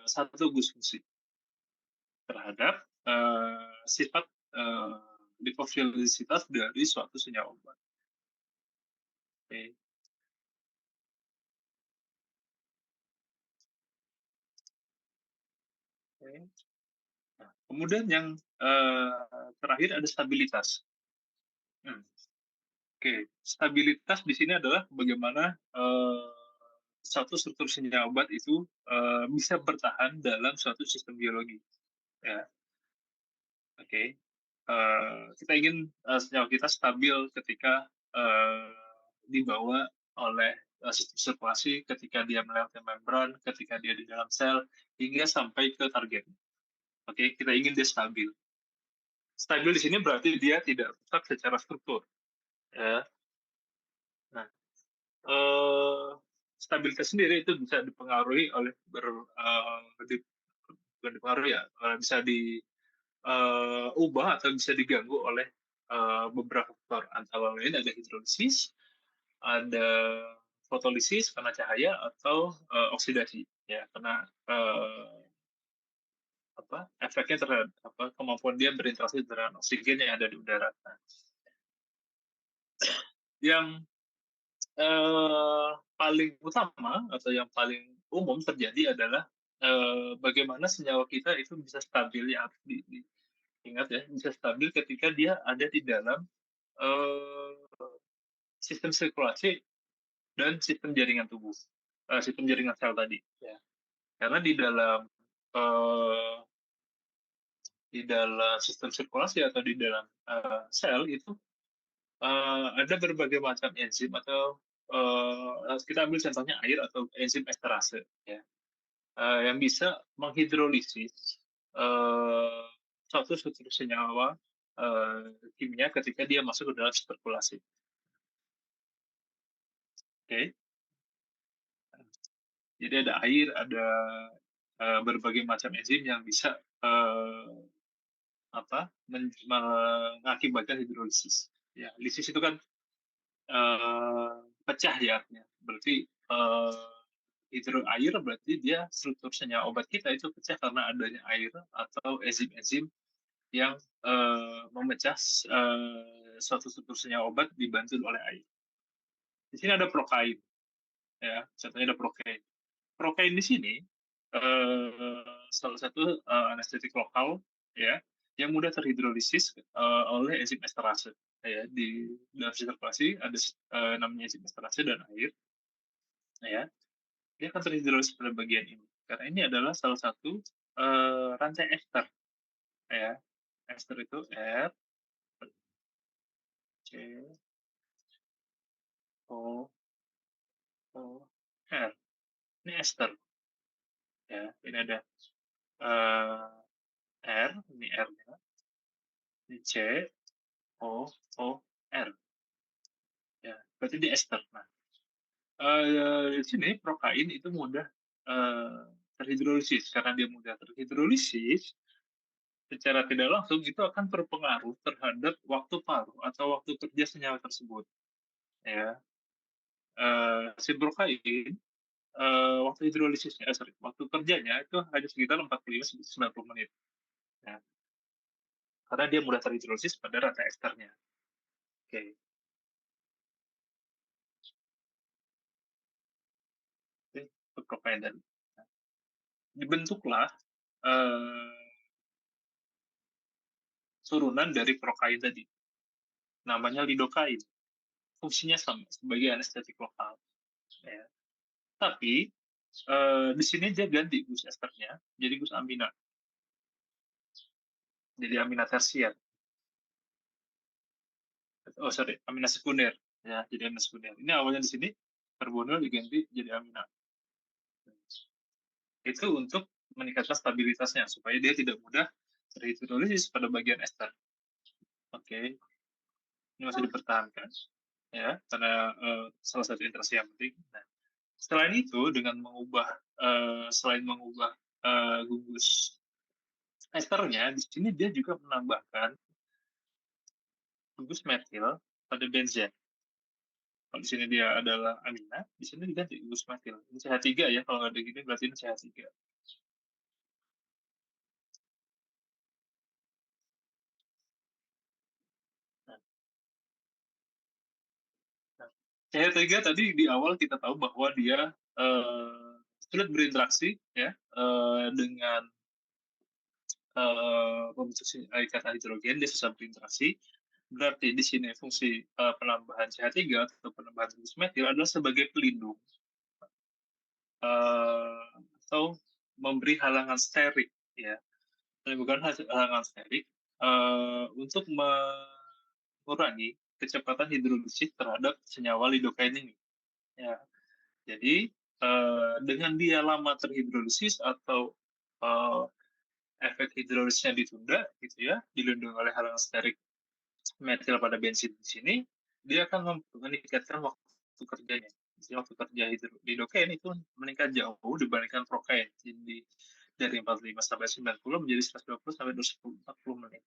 satu gugus fungsi terhadap sifat lipofilisitas dari suatu senyawa obat. Oke. Oke. Nah, kemudian yang terakhir ada stabilitas. Hmm. Oke, stabilitas di sini adalah bagaimana satu struktur senyawa obat itu bisa bertahan dalam suatu sistem biologi. Ya, oke. Kita ingin senyawa kita stabil ketika dibawa oleh sistem sirkulasi, ketika dia melewati membran, ketika dia di dalam sel, hingga sampai ke target. Oke, kita ingin dia stabil. Stabil di sini berarti dia tidak rusak secara struktur. Ya. Nah, eh, stabilitas sendiri itu bisa dipengaruhi oleh bukan dipengaruhi ya, bisa diubah atau bisa diganggu oleh beberapa faktor, antara lain ada hidrolisis, ada fotolisis karena cahaya, atau oksidasi, ya, karena efeknya terhadap kemampuan dia berinteraksi dengan oksigen yang ada di udara. Nah, yang paling utama atau yang paling umum terjadi adalah bagaimana senyawa kita itu bisa stabil, ya, ingat ya, bisa stabil ketika dia ada di dalam eh, sistem sirkulasi dan sistem jaringan tubuh, sistem jaringan sel tadi, ya. Karena eh, di dalam sistem sirkulasi atau di dalam sel itu ada berbagai macam enzim, atau kita ambil contohnya air atau enzim esterase, ya, yang bisa menghidrolisis uh, suatu struktur senyawa kimia ketika dia masuk ke dalam sirkulasi. Oke. Jadi ada air, ada berbagai macam enzim yang bisa mengakibatkan hidrolisis. Ya, lisis itu kan pecah, ya, artinya. Berarti air berarti dia struktur senyawa obat kita itu pecah karena adanya air atau enzim-enzim yang memecah suatu struktur senyawa obat dibantu oleh air. Di sini ada prokain, ya, contohnya ada prokain. Prokain di sini salah satu anestetik lokal, ya, yang mudah terhidrolisis oleh enzim esterase. Ya, di dalam sirkulasi ada namanya enzim esterase dan air, ya, dia akan terhidrolisis pada bagian ini karena ini adalah salah satu rantai ester, ya. Ester itu R, C, O, O, R. Ini ester, ya. Ini ada eh, R, ini R-nya, ini C, O, O, R. Ya, berarti di ester. Nah, di sini prokain itu mudah terhidrolisis. Karena dia mudah terhidrolisis, secara tidak langsung itu akan berpengaruh terhadap waktu paruh atau waktu kerja senyawa tersebut, ya. Si brokain, waktu hidrolisisnya sorry, waktu kerjanya itu hanya sekitar 45-90 menit, ya, karena dia mudah terhidrolisis pada rantai eksternya. Oke, oke, itu brokain dan dibentuklah, eee, turunan dari prokain tadi, namanya lidokain. Fungsinya sama sebagai anestetik lokal, ya. Tapi, di sini dia ganti gus esternya jadi gus amina, jadi amina tersier. Oh sorry, amina sekunder, ya, jadi amina sekunder. Ini awalnya di sini karbonil diganti jadi amina. Itu untuk meningkatkan stabilitasnya supaya dia tidak mudah terhidrolisis pada bagian ester. Oke, ini masih dipertahankan, ya, karena salah satu interaksi yang penting. Nah, selain itu dengan mengubah selain mengubah gugus esternya, di sini dia juga menambahkan gugus metil pada benzen. Kalau di sini dia adalah amina, di sini diganti gugus metil. Ini CH3 ya, kalau nggak ada gini berarti ini CH3. Nah, nah, CH3 tadi di awal kita tahu bahwa dia sulit berinteraksi ya dengan membentuk ikatan hidrogen, dia susah berinteraksi. Berarti di sini fungsi penambahan CH3 atau penambahan gugus metil adalah sebagai pelindung atau memberi halangan sterik ya, menimbulkan halangan sterik untuk mengurangi kecepatan hidrolisis terhadap senyawa lidokain ini. Ya, jadi dengan dia lama terhidrolisis atau uh, efek hidrolisisnya ditunda, gitu ya, dilindungi oleh halangan sterik metil pada bensin di sini, dia akan meningkatkan waktu kerjanya. Jadi waktu kerja lidokain itu meningkat jauh dibandingkan prokain. Jadi dari 45 sampai 90 menjadi 120 sampai 240 menit.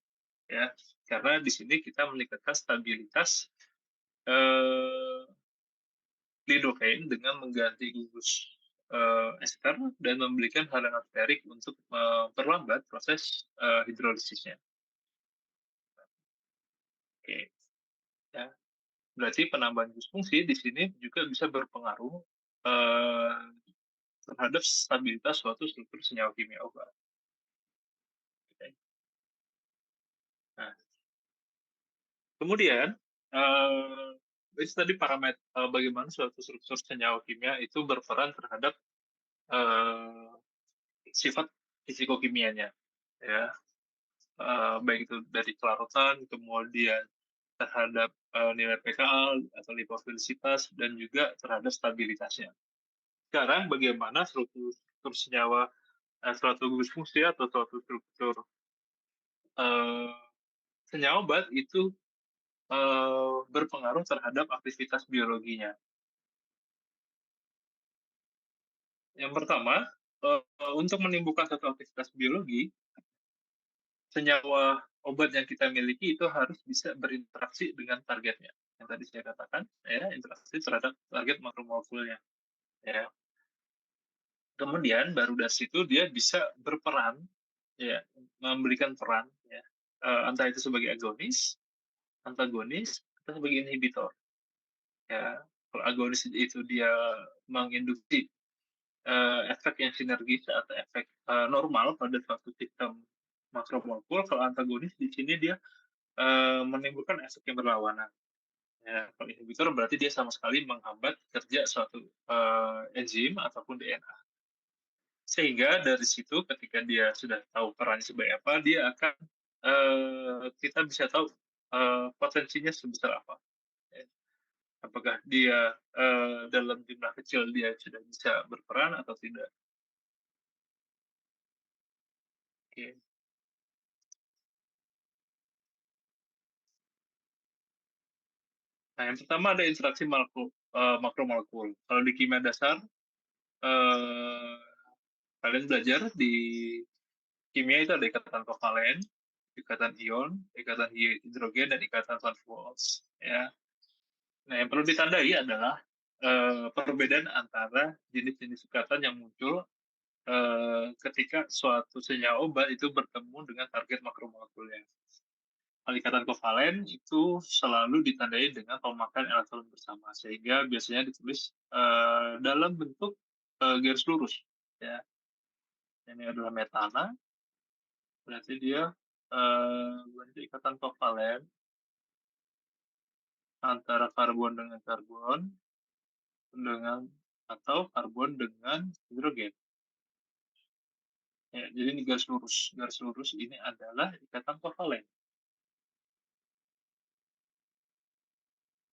Ya, karena di sini kita meningkatkan stabilitas eh, lidokain dengan mengganti gugus ester dan memberikan halangan sterik untuk memperlambat proses hidrolisisnya. Oke, ya. Berarti penambahan gugus fungsi di sini juga bisa berpengaruh eh, terhadap stabilitas suatu struktur senyawa kimia obat. Oke. Nah, kemudian itu tadi parameter bagaimana suatu struktur senyawa kimia itu berperan terhadap eh, sifat fisikokimianya, ya, baik itu dari kelarutan, kemudian terhadap nilai pKa atau lipofilisitas dan juga terhadap stabilitasnya. Sekarang bagaimana struktur, struktur senyawa suatu gugus fungsi atau suatu struktur uh, senyawa obat itu berpengaruh terhadap aktivitas biologinya. Yang pertama, untuk menimbulkan satu aktivitas biologi, senyawa obat yang kita miliki itu harus bisa berinteraksi dengan targetnya. Yang tadi saya katakan, ya, interaksi terhadap target makromolekulnya. Ya. Kemudian baru dari situ dia bisa berperan, ya, memberikan peran, ya, entah itu sebagai agonis, antagonis, atau sebagai inhibitor. Ya, kalau agonis itu dia menginduksi efek yang sinergis atau efek normal pada suatu sistem makromolekul. Kalau antagonis di sini dia menimbulkan efek yang berlawanan. Ya, kalau inhibitor berarti dia sama sekali menghambat kerja suatu enzim ataupun DNA. Sehingga dari situ ketika dia sudah tahu perannya sebagai apa, dia akan kita bisa tahu potensinya sebesar apa. Ya. Apakah dia dalam jumlah kecil dia sudah bisa berperan atau tidak. Oke. Nah, yang pertama ada interaksi makromolekul. Kalau di kimia dasar, eh, kalian belajar di kimia itu ada ikatan kovalen, ikatan ion, ikatan hidrogen, dan ikatan van der Waals. Ya. Nah, yang perlu ditandai adalah perbedaan antara jenis-jenis ikatan yang muncul ketika suatu senyawa obat itu bertemu dengan target makromolekuler. Kalau ikatan kovalen itu selalu ditandai dengan pemakaian elektron bersama, sehingga biasanya ditulis dalam bentuk garis lurus. Ya, ini adalah metana, berarti dia berarti ikatan kovalen antara karbon dengan karbon dengan atau karbon dengan hidrogen. Ya, jadi ini garis lurus. Garis lurus ini adalah ikatan kovalen.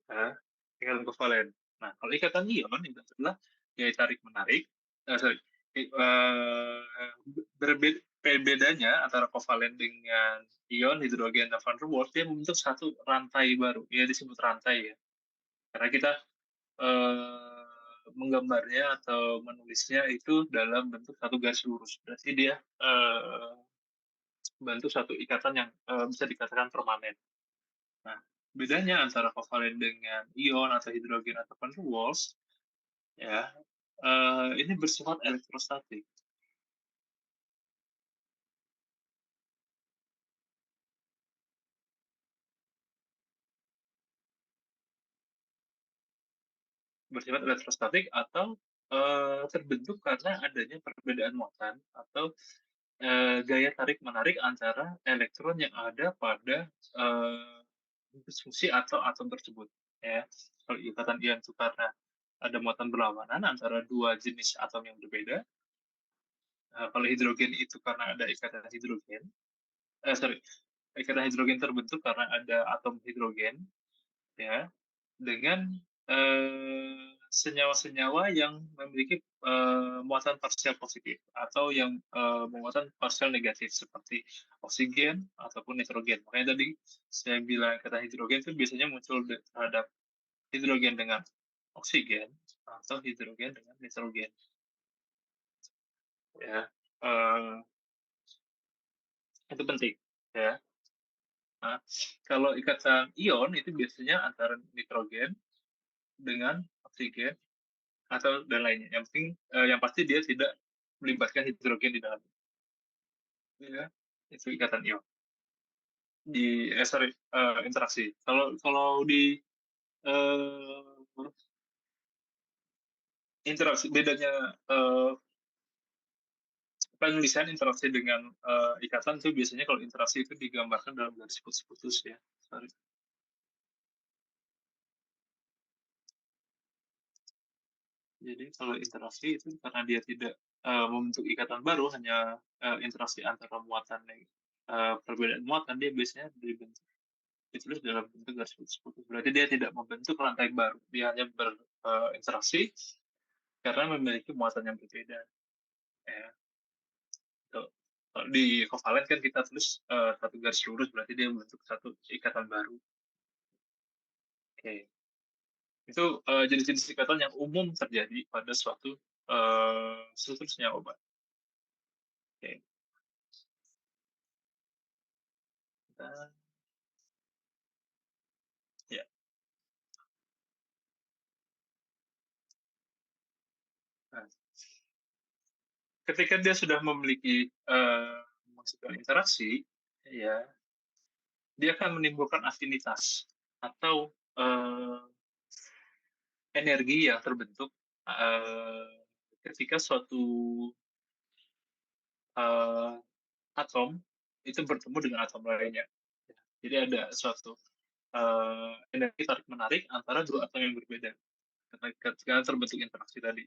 Ya, ikatan kovalen. Nah, kalau ikatan ion itu adalah gaya tarik menarik. Sorry, bedanya antara kovalen dengan ion, hidrogen, dan van der Waals, dia membentuk satu rantai baru. Ya, disebut rantai ya. Karena kita menggambarnya atau menulisnya itu dalam bentuk satu garis lurus. Berarti dia bentuk satu ikatan yang bisa dikatakan permanen. Nah, bedanya antara kovalen dengan ion atau hidrogen atau van der Waals, ya, ini bersifat elektrostatik. Bersifat elektrostatik atau terbentuk karena adanya perbedaan muatan atau gaya tarik menarik antara elektron yang ada pada fungsi atau atom tersebut. Ya, kalau ikatan ion itu karena ada muatan berlawanan antara dua jenis atom yang berbeda. Kalau hidrogen itu karena ada ikatan hidrogen, sorry, ikatan hidrogen terbentuk karena ada atom hidrogen, ya, dengan senyawa-senyawa yang memiliki muatan parsial positif atau yang muatan parsial negatif seperti oksigen ataupun nitrogen. Makanya tadi saya bilang kata hidrogen itu biasanya muncul terhadap hidrogen dengan oksigen atau hidrogen dengan nitrogen. Ya, itu penting. Ya. Nah, kalau ikatan ion itu biasanya antara nitrogen dengan oksigen atau dan lainnya. Yang penting, yang pasti dia tidak melibatkan hidrogen di dalam. Ya, itu ikatan ion. Sorry, interaksi. Kalau di uh, interaksi bedanya penulisan interaksi dengan ikatan itu biasanya kalau interaksi itu digambarkan dalam garis putus-putus ya. Sorry. Jadi kalau interaksi itu karena dia tidak membentuk ikatan baru, hanya interaksi antara muatan perbedaan muatan, dia biasanya dibentuk ditulis dalam bentuk garis putus-putus. Berarti dia tidak membentuk rantai baru, dia hanya berinteraksi karena memiliki muatan yang berbeda. Ya, gitu. Kalau di kovalen kan kita tulis satu garis lurus, berarti dia membentuk satu ikatan baru. Oke. Itu jenis-jenis ikatan yang umum terjadi pada suatu struktur senyawa obat. Oke. Kita, ya. Nah, ketika dia sudah memiliki maksudnya interaksi, ya, dia akan menimbulkan afinitas atau energi yang terbentuk ketika suatu atom itu bertemu dengan atom lainnya. Jadi ada suatu energi tarik menarik antara dua atom yang berbeda ketika terbentuk interaksi tadi.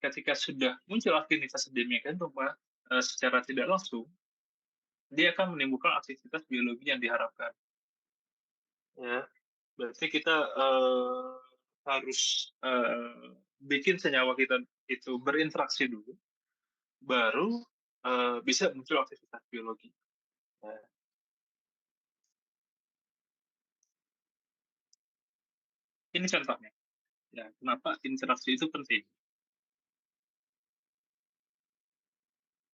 Ketika sudah muncul aktivitas sedemikian rupa secara tidak langsung, dia akan menimbulkan aktivitas biologi yang diharapkan. Ya, berarti kita harus bikin senyawa kita itu berinteraksi dulu, baru bisa muncul aktivitas biologi. Ya. Ini contohnya. Ya, kenapa interaksi itu penting?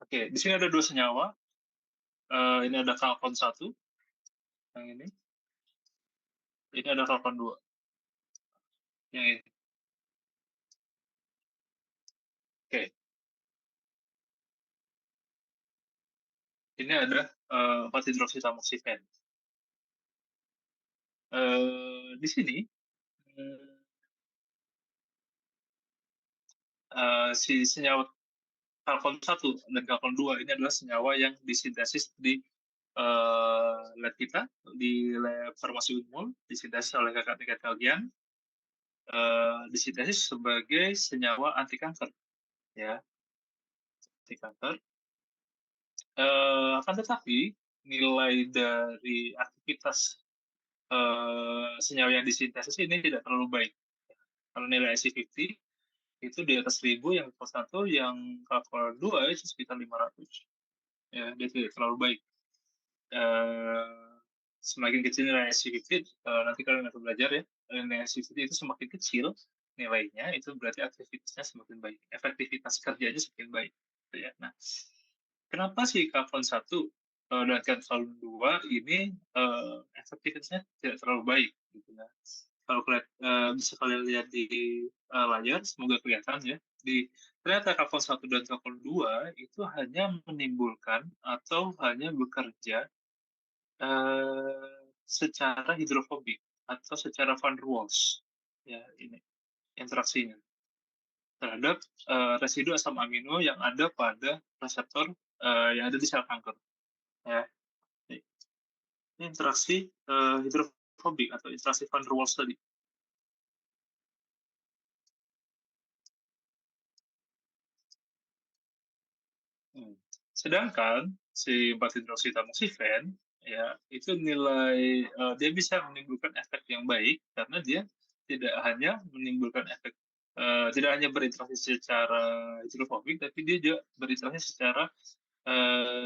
Oke, di sini ada dua senyawa. Ini ada kalkon 1, yang ini. Ini ada kalkon 2, yang ini. Oke, ini ada 4 hidroksitamoksifen. Di sini si senyawa kalkon 1 dan kalkon 2 ini adalah senyawa yang disintesis di lab kita, di lab farmasi Unmul, disintesis oleh kakak tingkat kalian, disintesis sebagai senyawa anti kanker, ya, anti kanker. Akan tetapi nilai dari aktivitas senyawa yang disintesis ini tidak terlalu baik. Kalau nilai IC50 itu di atas 1000, yang kalkon 1, yang kalkon 2 itu sekitar 500. Ya, dia tidak terlalu baik. Semakin kecil nilai IC50, nanti kalian akan belajar ya, nilai IC50 itu semakin kecil nilainya, itu berarti aktivitasnya semakin baik, efektivitas kerjanya semakin baik. Gitu ya. Nah, kenapa sih kalkon 1 dan kalkon 2 ini efektivitasnya tidak terlalu baik? Gitu ya. Kalau bisa kalian lihat di layar, semoga kelihatan ya. Ternyata kalkon 1 dan kalkon 2 itu hanya menimbulkan atau hanya bekerja secara hidrofobik atau secara van der Waals, ya ini interaksinya terhadap residu asam amino yang ada pada reseptor yang ada di sel kanker. Ya, ini interaksi hidrofobik atau interaksi van der Waals tadi. Sedangkan si 4 hidroksitamoksifen ya itu nilai dia bisa menimbulkan efek yang baik karena dia tidak hanya menimbulkan efek tidak hanya berinteraksi secara hidrofobik, tapi dia juga berinteraksi secara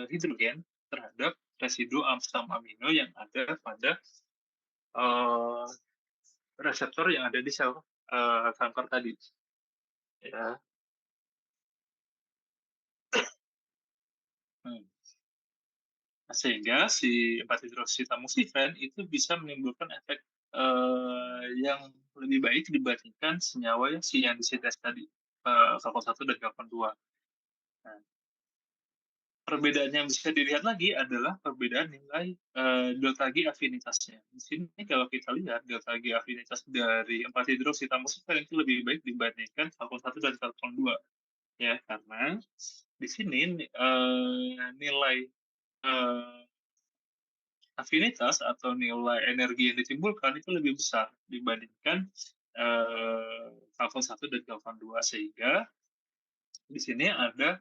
hidrogen terhadap residu asam amino yang ada pada uh, reseptor yang ada di sel kanker tadi. Ya. Hmm. Sehingga si 4 hidroksitamoksifen itu bisa menimbulkan efek yang lebih baik dibandingkan senyawa yang disintesis tadi, kalkon 1 dan kalkon 2. Nah, perbedaan yang bisa dilihat lagi adalah perbedaan nilai delta G afinitasnya. Di sini kalau kita lihat delta G afinitas dari 4 hidroksitamoksifen itu lebih baik dibandingkan kalkon 1 dan kalkon 2. Ya, karena di sini nilai afinitas atau nilai energi yang ditimbulkan itu lebih besar dibandingkan kalkon 1 dan kalkon 2, sehingga di sini eh,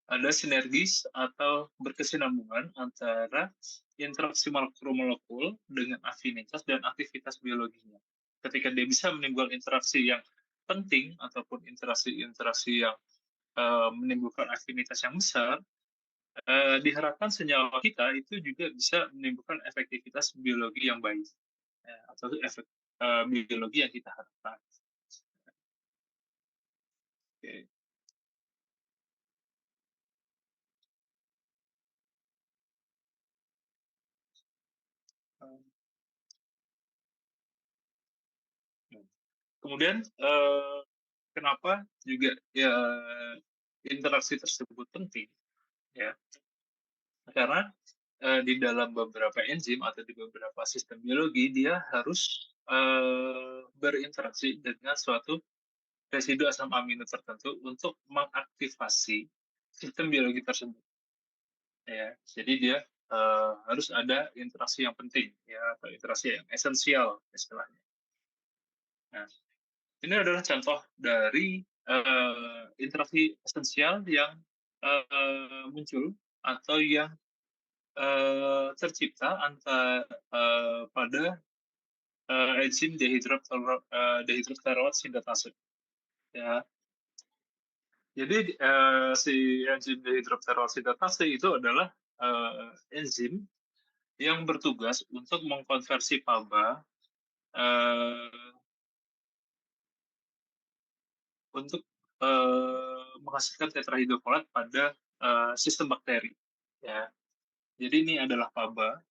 ada sinergis atau berkesinambungan antara interaksi molekul dengan afinitas dan aktivitas biologinya. Ketika dia bisa menimbulkan interaksi yang penting ataupun interaksi-interaksi yang menimbulkan afinitas yang besar, diharapkan senyawa kita itu juga bisa menimbulkan efektivitas biologi yang baik, atau efek biologi yang kita harapkan. Oke. Kemudian kenapa juga ya interaksi tersebut penting, ya? Karena di dalam beberapa enzim atau di beberapa sistem biologi dia harus berinteraksi dengan suatu residu asam amino tertentu untuk mengaktifasi sistem biologi tersebut. Ya, jadi dia harus ada interaksi yang penting, ya, atau interaksi yang esensial istilahnya. Nah, ini adalah contoh dari interaksi esensial yang muncul atau yang tercipta pada enzim dehidroteroat sintetase. Ya, jadi si enzim dehidroteroat sintetase itu adalah enzim yang bertugas untuk mengkonversi PABA untuk menghasilkan tetrahidrofolat pada sistem bakteri. Ya, jadi ini adalah faba.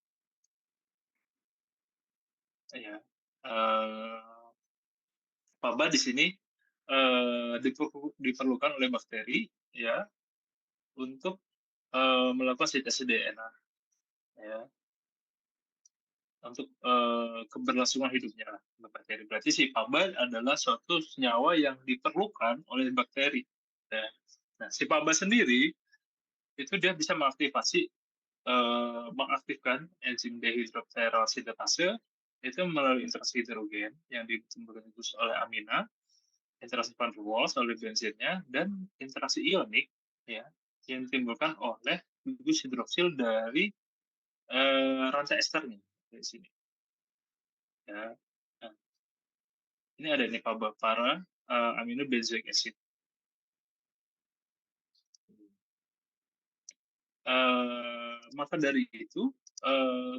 Ya, faba di sini diperlukan oleh bakteri, ya, untuk melakukan sintesis DNA, ya, untuk keberlangsungan hidupnya lah bakteri. Berarti si faba adalah suatu senyawa yang diperlukan oleh bakteri. Ya. Nah, si faba sendiri itu dia bisa mengaktifkan enzim dehidrogenase sintetase itu melalui interaksi hidrogen yang ditimbulkan oleh amina, interaksi van der Waals oleh benzinnya, dan interaksi ionik, ya, yang ditimbulkan oleh gugus hidroksil dari rantai esternya di sini. Ya. Nah, ini ada nih para amino benzoic acid. Maka dari itu,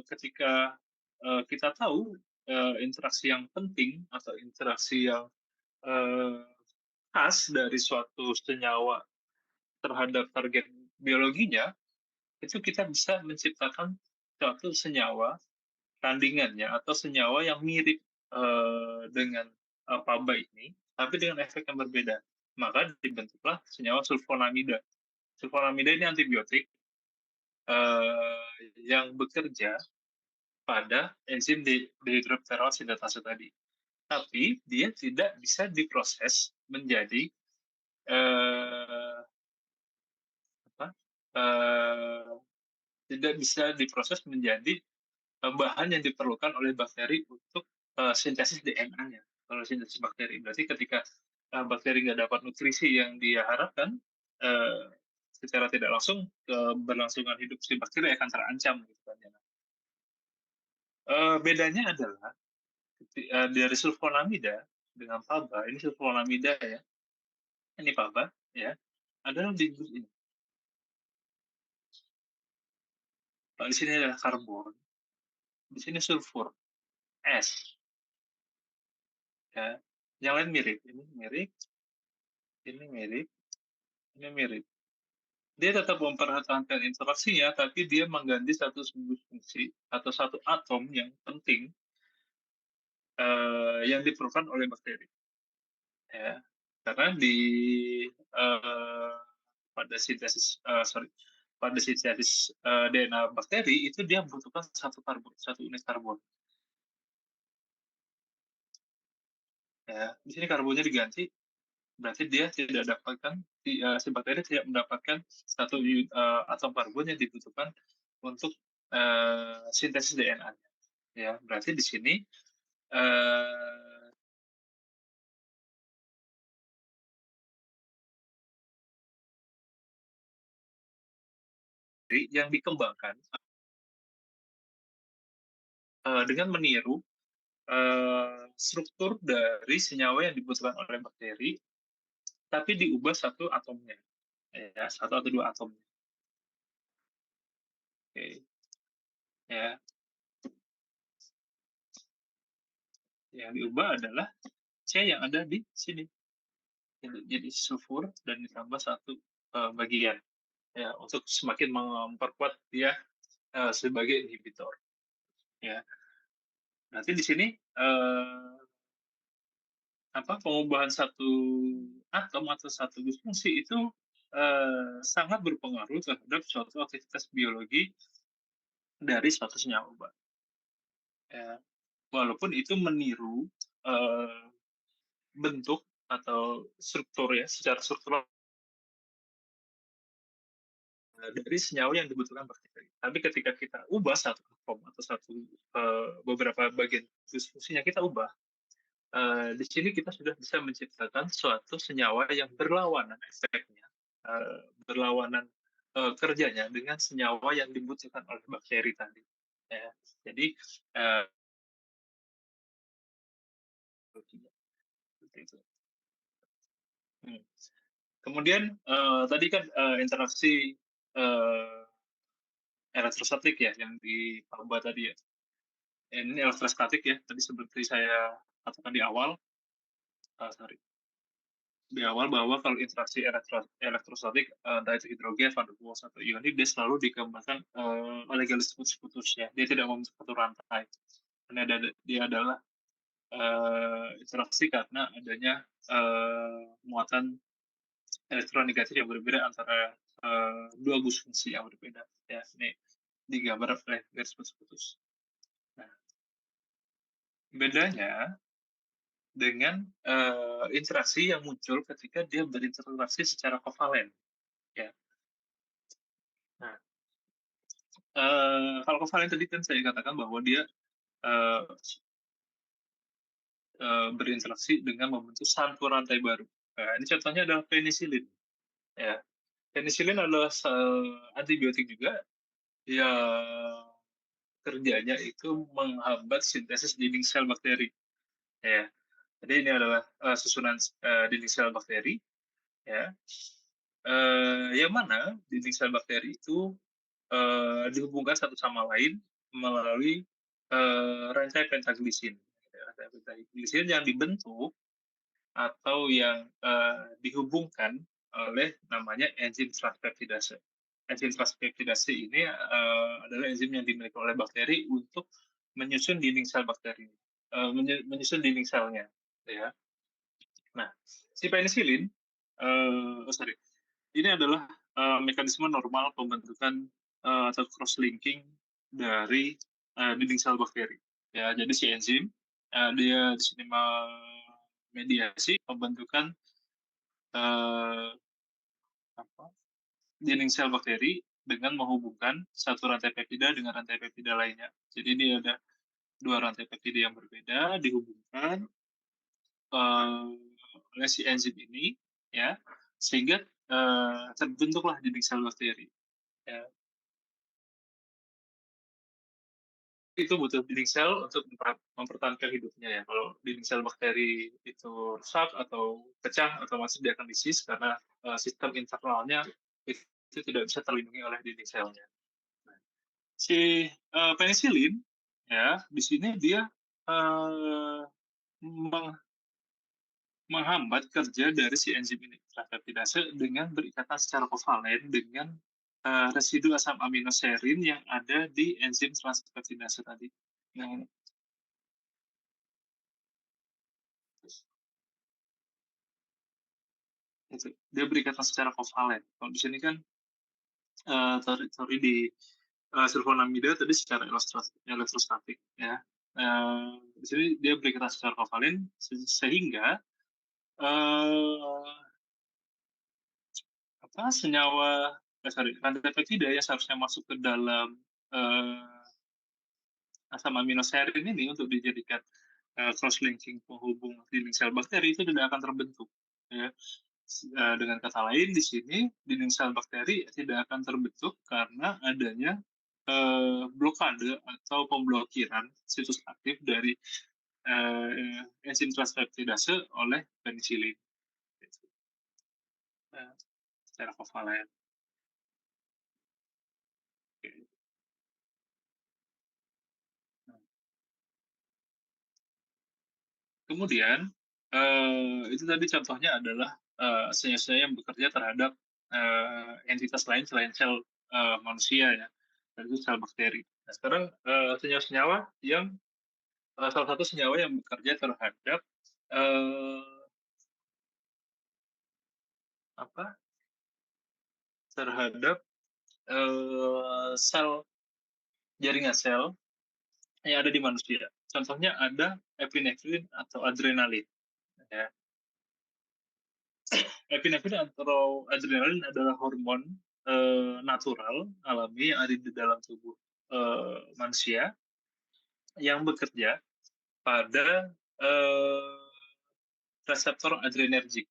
ketika kita tahu interaksi yang penting atau interaksi yang eh, khas dari suatu senyawa terhadap target biologinya, itu kita bisa menciptakan suatu senyawa tandingannya atau senyawa yang mirip dengan PABA ini, tapi dengan efek yang berbeda. Maka dibentuklah senyawa sulfonamida. Sulfonamida ini antibiotik yang bekerja pada enzim dehidrogenase sintetase tadi. Tapi dia tidak bisa diproses menjadi eh, apa? Eh, tidak bisa diproses menjadi bahan yang diperlukan oleh bakteri untuk sintesis DNA-nya. Kalau sintesis bakteri, berarti ketika bakteri nggak dapat nutrisi yang dia harapkan, uh, secara tidak langsung keberlangsungan hidup si bakteri akan terancam, gitu kan ya. Bedanya adalah dari sulfonamida dengan faba, ini sulfonamida ya, ini faba ya, adalah di ini. Kalau di sini adalah karbon, di sini sulfur, S, ya. Yang lain mirip, ini mirip, ini mirip, ini mirip. Dia tetap mempertahankan interaksinya, tapi dia mengganti satu fungsi atau satu atom yang penting yang diperlukan oleh bakteri. Ya, karena uh, pada sintesis pada sintesis DNA bakteri itu dia membutuhkan satu unit karbon. Ya, di sini karbonnya diganti, berarti dia tidak dapatkan si bakteri tidak mendapatkan satu atom karbon yang dibutuhkan untuk sintesis DNA-nya. Ya, berarti di sini uh, yang dikembangkan dengan meniru struktur dari senyawa yang dibutuhkan oleh bakteri, tapi diubah satu atomnya, ya, satu atau dua atomnya. Oke, ya, yang diubah adalah C yang ada di sini, jadi sulfur dan ditambah satu bagian, ya, untuk semakin memperkuat dia sebagai inhibitor, ya. Nanti di sini pengubahan satu atom atau satu disfungsi itu sangat berpengaruh terhadap suatu aktivitas biologi dari suatu senyawa obat. Ya. Walaupun itu meniru uh, bentuk atau struktur ya, secara struktural dari senyawa yang dibutuhkan bakteri. Tapi ketika kita ubah satu atom atau beberapa bagian disfungsinya kita ubah, di sini kita sudah bisa menciptakan suatu senyawa yang berlawanan efeknya, berlawanan kerjanya dengan senyawa yang dibutuhkan oleh bakteri tadi. Ya. Jadi seperti itu. Kemudian tadi kan interaksi elektrostatik ya yang di Pamba tadi ya. Ini elektrostatik ya, tadi seperti saya katakan di awal. Sorry. di awal bahwa kalau interaksi elektrostatik, entah itu hidrogen, van der Waals atau ionik, dia selalu dikembangkan oleh garis putus-putusnya. Dia tidak membentuk satu rantai. Karena dia adalah interaksi karena adanya muatan elektronegatif yang berbeda antara dua gus fungsi yang berbeda. Ya, ini digambar oleh garis putus-putus. Nah, bedanya dengan interaksi yang muncul ketika dia berinteraksi secara kovalen. Ya. Nah, kalau kovalen tadi kan saya katakan bahwa dia uh, berinteraksi dengan membentuk satu rantai baru. Nah, ini contohnya adalah penisilin. Ya, penisilin adalah antibiotik juga yang kerjanya itu menghambat sintesis dinding sel bakteri. Ya, jadi ini adalah susunan dinding sel bakteri. Ya, yang mana dinding sel bakteri itu dihubungkan satu sama lain melalui rantai pentaglisin. Rantai pentaglisin yang dibentuk atau yang dihubungkan oleh namanya enzim transpeptidase. Enzim transpeptidase ini adalah enzim yang dimiliki oleh bakteri untuk menyusun dinding sel bakteri, menyusun dinding selnya. Ya. Nah, si penisilin, sorry, ini adalah mekanisme normal pembentukan atau cross-linking dari dinding sel bakteri. Ya, jadi si enzim dia di sini mediasi pembentukan apa, dinding sel bakteri dengan menghubungkan satu rantai peptida dengan rantai peptida lainnya. Jadi ini ada dua rantai peptida yang berbeda dihubungkan oleh si enzim ini, ya, sehingga terbentuklah dinding sel bakteri. Ya. Itu butuh dinding sel untuk mempertahankan hidupnya ya. Kalau dinding sel bakteri itu rusak atau pecah, otomatis dia akan disease karena sistem internalnya itu tidak bisa terlindungi oleh dinding selnya. Nah, si penisilin ya di sini dia uh, menghambat kerja dari si enzim ini transpeptidase dengan berikatan secara kovalen dengan residu asam aminoserin yang ada di enzim transpeptidase tadi. Nah, itu dia berikatan secara kovalen. Kalau di sini kan teori di sulfonamida tadi secara elektrostatik ya. Di sini dia berikatan secara kovalen sehingga senyawa rantai peptida yang seharusnya masuk ke dalam asam aminoserin ini untuk dijadikan cross-linking penghubung dinding sel bakteri itu tidak akan terbentuk. Ya. Dengan kata lain, di sini dinding sel bakteri tidak akan terbentuk karena adanya blokade atau pemblokiran situs aktif dari enzim transpeptidase oleh penisilin. Secara kovalen. Kemudian itu tadi contohnya adalah sel-sel yang bekerja terhadap entitas lain selain sel manusia ya, yaitu sel bakteri. Nah, sekarang senyawa-senyawa yang salah satu senyawa yang bekerja terhadap apa? Terhadap sel jaringan sel yang ada di manusia. Contohnya ada epinefrin atau adrenalin. Ya. Epinefrin atau adrenalin adalah hormon natural alami yang ada di dalam tubuh manusia yang bekerja pada reseptor adrenergik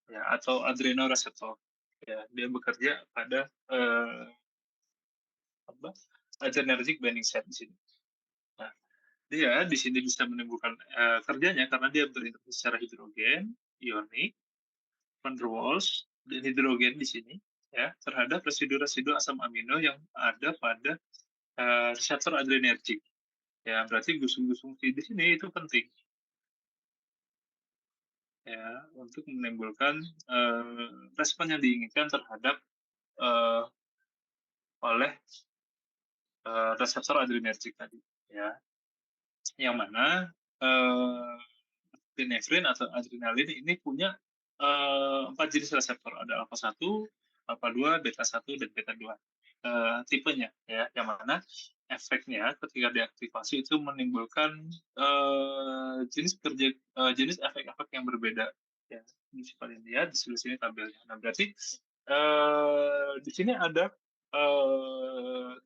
ya atau adrenoreseptor. Ya, dia bekerja pada adrenergic binding site di sini. Nah, dia di sini bisa menimbulkan kerjanya karena dia berinteraksi secara hidrogen, ionik, van der Waals, dan hidrogen di sini ya terhadap residu-residu asam amino yang ada pada reseptor adrenergik. Ya, berarti gusung-gusung di sini itu penting. ya, untuk menimbulkan respon yang diinginkan terhadap eh, oleh reseptor adrenergik tadi, ya, yang mana epinefrin atau adrenalin ini punya 4 jenis reseptor, ada alpha 1, alpha 2, beta 1, dan beta 2 tipenya, ya, yang mana efeknya ketika diaktifasi itu menimbulkan jenis efek-efek yang berbeda, ya. Ini kalian lihat di sebelah sini tabelnya. Nah, berarti di sini ada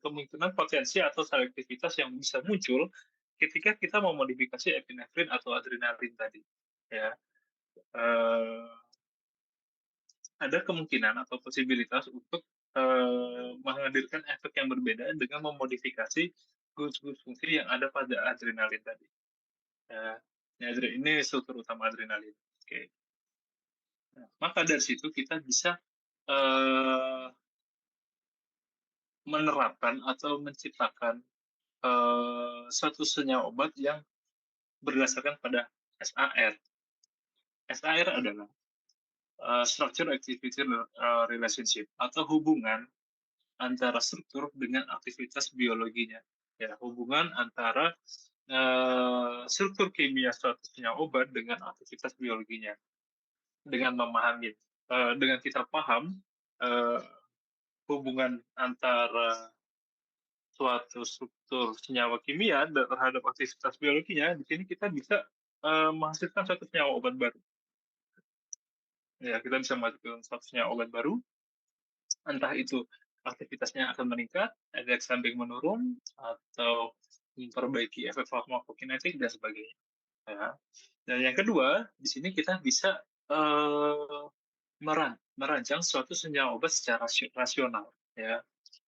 kemungkinan potensi atau selektivitas yang bisa muncul ketika kita memodifikasi epinefrin atau adrenalin tadi, ya. Eh, ada kemungkinan atau posibilitas untuk menghadirkan efek yang berbeda dengan memodifikasi gus-gus fungsi yang ada pada adrenalin tadi. Ya, ini struktur utama adrenalin. Oke. Nah, maka dari situ kita bisa eh, menerapkan atau menciptakan suatu senyawa obat yang berdasarkan pada SAR. SAR adalah structure activity relationship atau hubungan antara struktur dengan aktivitas biologinya. Ya, hubungan antara struktur kimia suatu senyawa obat dengan aktivitas biologinya. Dengan memahami, dengan kita paham uh, hubungan antara suatu struktur senyawa kimia terhadap aktivitas biologinya, di sini kita bisa menghasilkan suatu senyawa obat baru. Ya, kita bisa menghasilkan suatu senyawa obat baru, entah itu aktivitasnya akan meningkat, efek samping menurun, atau memperbaiki efek farmakokinetik dan sebagainya. Ya. Dan yang kedua, di sini kita bisa merancang suatu senyawa obat secara rasional, ya.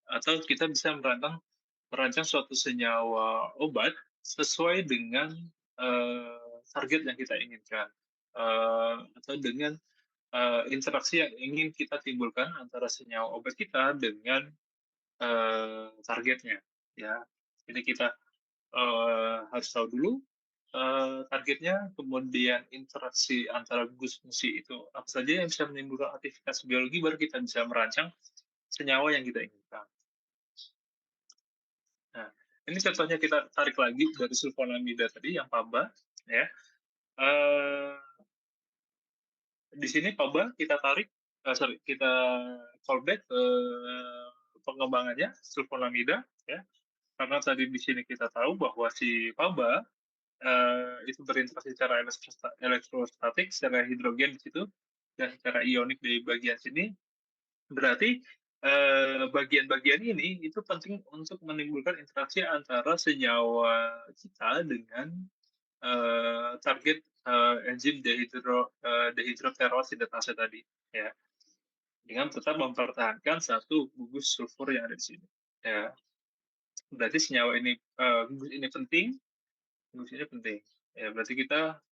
Atau kita bisa merancang suatu senyawa obat sesuai dengan target yang kita inginkan, atau dengan interaksi yang ingin kita timbulkan antara senyawa obat kita dengan targetnya, ya. Jadi kita harus tahu dulu targetnya, kemudian interaksi antara gus fungsi itu apa saja yang bisa menimbulkan aktivitas biologi, baru kita bisa merancang senyawa yang kita inginkan. Nah, ini contohnya kita tarik lagi dari sulfonamida tadi yang PABA, ya. Di sini PABA kita tarik, kita callback ke pengembangannya sulfonamida, ya. Karena tadi di sini kita tahu bahwa si PABA itu berinteraksi secara elektrostatik, secara hidrogen di situ, dan secara ionik di bagian sini. Berarti bagian-bagian ini itu penting untuk menimbulkan interaksi antara senyawa kita dengan target enzim dehidroteroat sintetase tadi, ya, dengan tetap mempertahankan satu gugus sulfur yang ada di sini, ya. Berarti senyawa ini gugus ini penting, ya. Berarti kita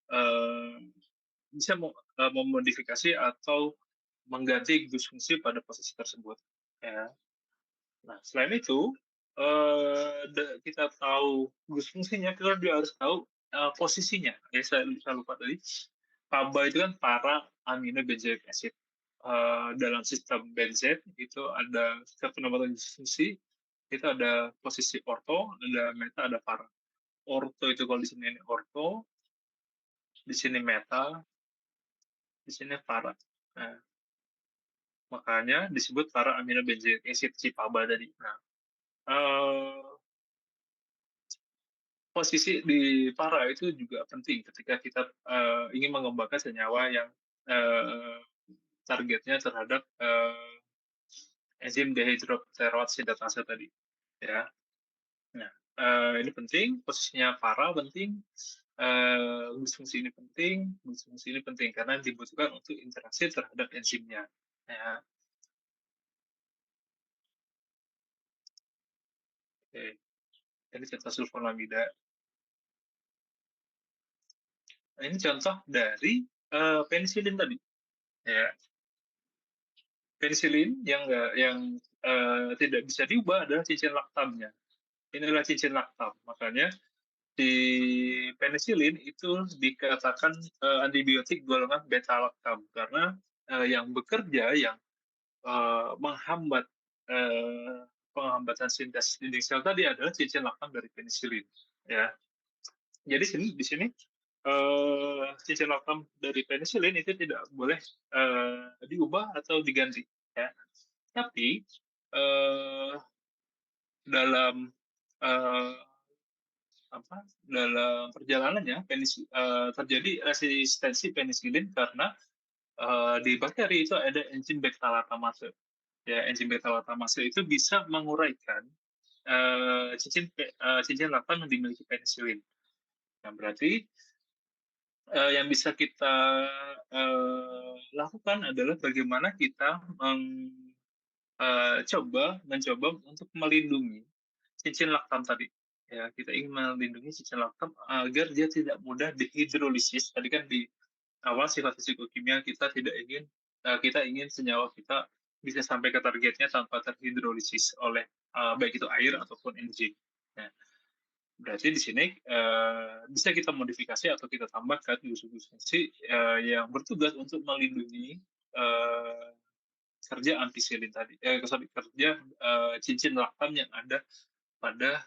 bisa memodifikasi atau mengganti gugus fungsi pada posisi tersebut, ya. Nah, selain itu, kita tahu gus fungsinya, kita juga harus tahu posisinya. Ya, saya lupa tadi. PABA itu kan para amino benzoic acid. Dalam sistem benzene itu ada setiap penempatan gus fungsi, itu ada posisi orto, ada meta, ada para. Orto itu kalau di sini ini orto, di sini meta, di sini para. Nah, makanya disebut para amino benzoic acid si PABA tadi. Nah, posisi di para itu juga penting ketika kita ingin mengembangkan senyawa yang targetnya terhadap enzim dehidroteroat sintetase tadi, ya. Nah, ini penting, posisinya para penting, gugus fungsi ini penting, gugus fungsi ini penting karena dibutuhkan untuk interaksi terhadap enzimnya, ya. Oke. Ini contoh sulfonamida. Nah, ini contoh dari penisilin tadi, ya. Penisilin yang tidak bisa diubah adalah cincin laktamnya. Inilah cincin laktam. Makanya di penisilin itu dikatakan antibiotik golongan beta-lactam karena yang bekerja yang menghambat penghambatan sintesis dinding sel tadi adalah cincin laktam dari penisilin. Ya, jadi di sini cincin laktam dari penisilin itu tidak boleh diubah atau diganti. Ya, tapi dalam uh, dalam perjalanannya terjadi resistensi penisilin karena di bakteri itu ada enzim beta-lactamase. Ya, enzim beta-lactamase itu bisa menguraikan cincin laktam yang dimiliki penisilin. Nah, berarti yang bisa kita lakukan adalah bagaimana kita mencoba untuk melindungi cincin laktam tadi. Ya, kita ingin melindungi cincin laktam agar dia tidak mudah dihidrolisis. Tadi kan di awal sifat fisikokimia kita ingin senyawa kita bisa sampai ke targetnya tanpa terhidrolisis oleh baik itu air ataupun enzim. Nah, berarti di sini bisa kita modifikasi atau kita tambahkan substansi yang bertugas untuk melindungi kerja ampicillin tadi, kerja cincin laktam yang ada pada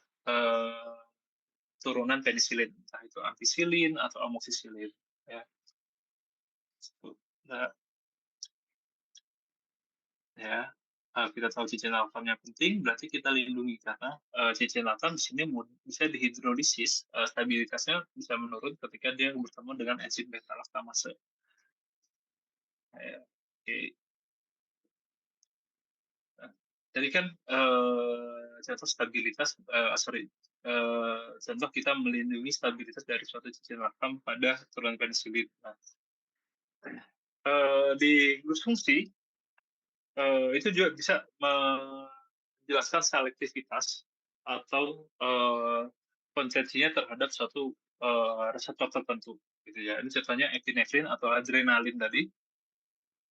turunan penisilin, entah itu ampicillin atau amoxicillin. Ya. Nah, ya, kita tahu cincin laktamnya penting, berarti kita lindungi karena cincin laktam di sini bisa dihidrolisis, stabilitasnya bisa menurun ketika dia bertemu dengan enzim beta-laktamase. Ya, oke. Nah, jadi kan contoh stabilitas, contoh kita melindungi stabilitas dari suatu cincin laktam pada turunan penisilin. Nah, di gus fungsi itu juga bisa menjelaskan selektivitas atau konsensinya terhadap suatu reseptor tertentu, gitu ya. Ini contohnya epinefrin atau adrenalin tadi,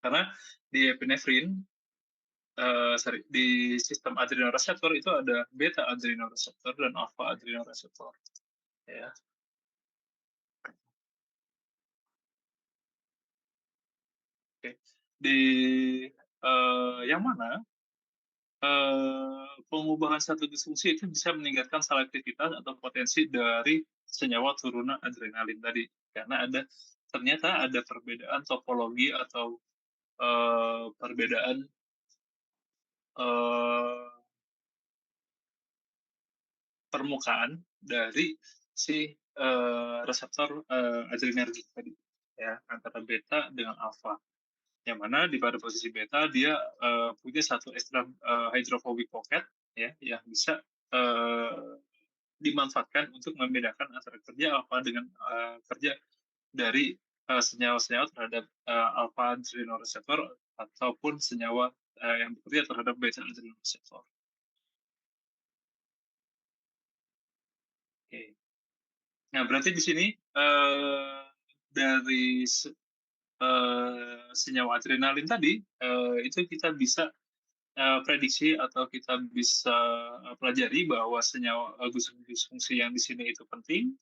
karena di epinefrin, di sistem adrenoreseptor itu ada beta adrenoreseptor dan alpha adrenoreseptor, ya. Oke. Di yang mana pengubahan satu disfungsi itu bisa meningkatkan selektivitas atau potensi dari senyawa turunan adrenalin tadi, karena ternyata ada perbedaan topologi atau perbedaan permukaan dari si reseptor adrenergik tadi, ya, antara beta dengan alfa. Yang mana di pada posisi beta dia punya satu ekstra hydrophobic pocket, ya, yang bisa dimanfaatkan untuk membedakan antara kerja alfa dengan kerja dari senyawa-senyawa terhadap alfa adrenoreseptor ataupun senyawa yang bekerja terhadap beta adrenoreseptor. Oke. Nah, berarti di sini dari senyawa adrenalin tadi itu kita bisa prediksi atau kita bisa pelajari bahwa senyawa gugus fungsi yang di sini itu penting,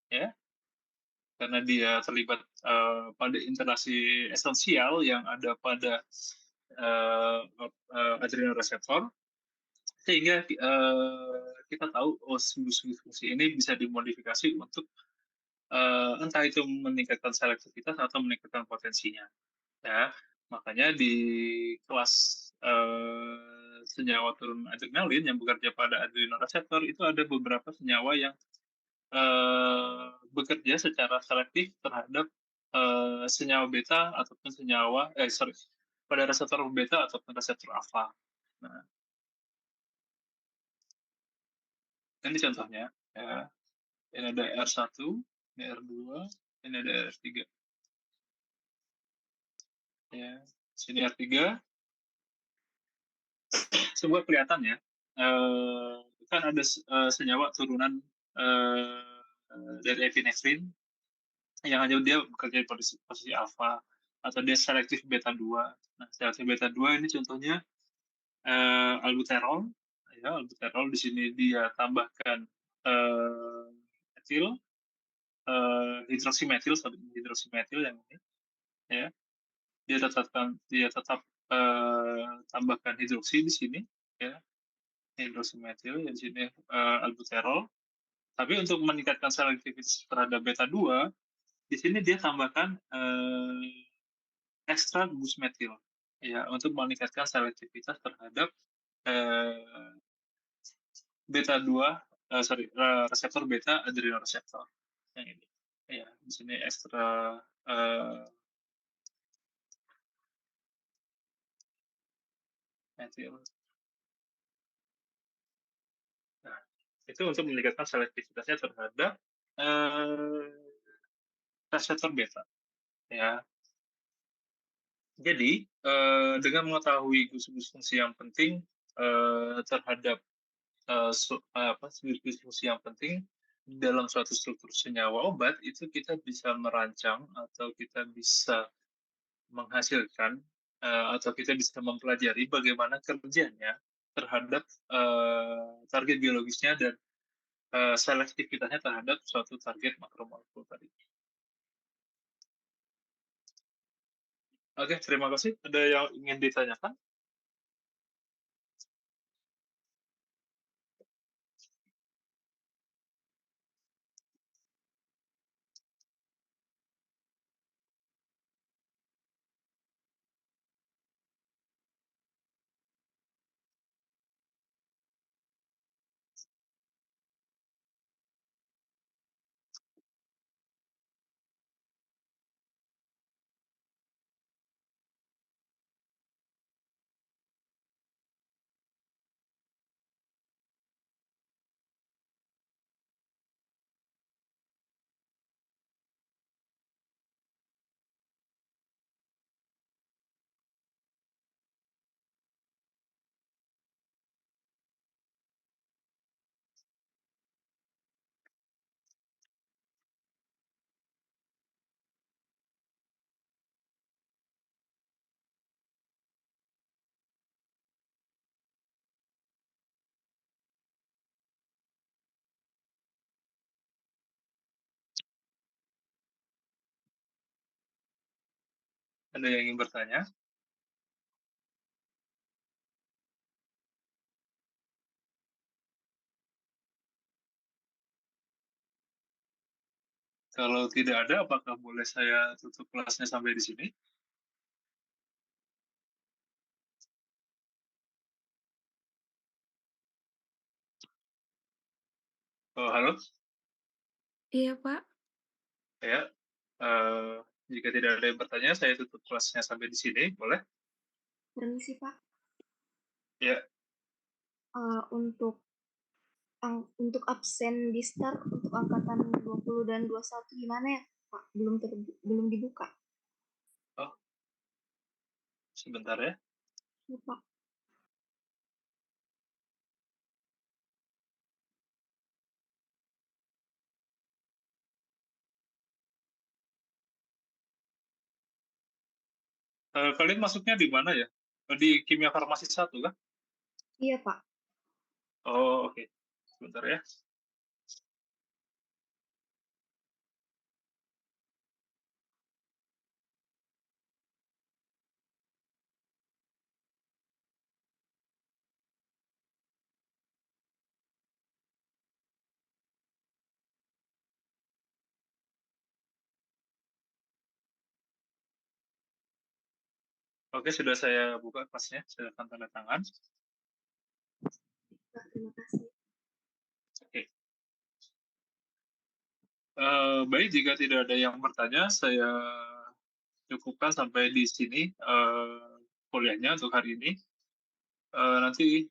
ya, karena dia terlibat pada interaksi esensial yang ada pada adrenoreseptor, sehingga kita tahu gugus fungsi ini bisa dimodifikasi untuk entah itu meningkatkan selektivitas atau meningkatkan potensinya. Ya, makanya di kelas senyawa turun adrenalin yang bekerja pada adrenoreseptor itu ada beberapa senyawa yang bekerja secara selektif terhadap senyawa beta ataupun pada reseptor beta ataupun reseptor alfa. Nah, ini contohnya, ya. Ini ada R1, ini R2, ini ada R3. Ya, sini R3. Sebuah kelihatan ya, kan ada senyawa turunan dari epinefrin yang hanya dia bekerja di posisi alfa atau dia selektif beta 2. Nah, selektif beta 2 ini contohnya albuterol. Ya, albuterol di sini dia tambahkan etil hidroksimetil, hidroksimetil yang ini, ya. Dia tetap tambahkan hidroksi di sini, ya, hidroksimetil di sini albuterol. Tapi untuk meningkatkan selektivitas terhadap beta 2, di sini dia tambahkan ekstrak busmetil, ya, untuk meningkatkan selektivitas terhadap eh, beta 2, reseptor beta adrenoreseptor yang ini. Ya, di sini ekstra metil. Nah, itu untuk meningkatkan selektivitasnya terhadap eh, reseptor beta. Ya, jadi dengan mengetahui gus-gus fungsi yang penting terhadap gus-gus fungsi yang penting dalam suatu struktur senyawa obat, itu kita bisa merancang atau kita bisa menghasilkan atau kita bisa mempelajari bagaimana kerjanya terhadap target biologisnya dan selektivitasnya terhadap suatu target makromolekul tadi. Oke, terima kasih. Ada yang ingin ditanyakan? Ada yang ingin bertanya? Kalau tidak ada, apakah boleh saya tutup kelasnya sampai di sini? Oh, halo? Iya, Pak. Ya. Jika tidak ada yang bertanya, saya tutup kelasnya sampai di sini. Boleh? Permisi, Pak. Ya. Untuk absen di start untuk angkatan 20 dan 21 gimana ya, Pak? Belum dibuka. Oh, sebentar ya. Ya, Pak. Kalian masuknya di mana ya? Di kimia farmasi 1 kan? Iya, Pak. Oh, oke. Sebentar ya. Oke, sudah saya buka kelasnya. Silakan tanda tangan. Pak, terima kasih. Oke. Baik, jika tidak ada yang bertanya, saya cukupkan sampai di sini kuliahnya untuk hari ini. Nanti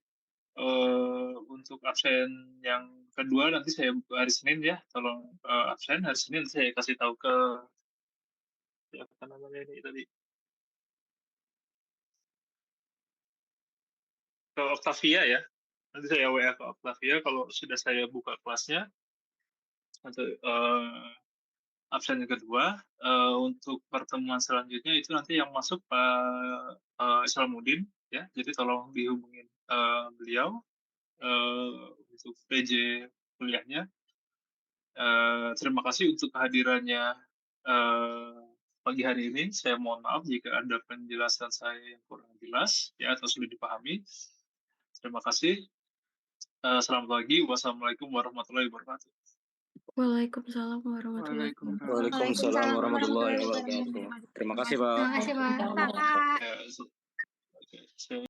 untuk absen yang kedua nanti saya buka hari Senin ya. Tolong absen hari Senin saya kasih tahu ke apa namanya ini tadi, ke Octavia ya. Nanti saya WA ke Octavia kalau sudah saya buka kelasnya untuk absen yang kedua. Untuk pertemuan selanjutnya itu nanti yang masuk Pak Islamuddin ya. Jadi tolong dihubungin beliau untuk PJ kuliahnya. Terima kasih untuk kehadirannya pagi hari ini. Saya mohon maaf jika ada penjelasan saya yang kurang jelas ya atau sulit dipahami. Terima kasih. Selamat pagi. Wassalamualaikum warahmatullahi wabarakatuh. Waalaikumsalam warahmatullahi wabarakatuh. Waalaikumsalam warahmatullahi wabarakatuh. Terima kasih, Pak. Terima kasih, Pak. Ya, oke, saya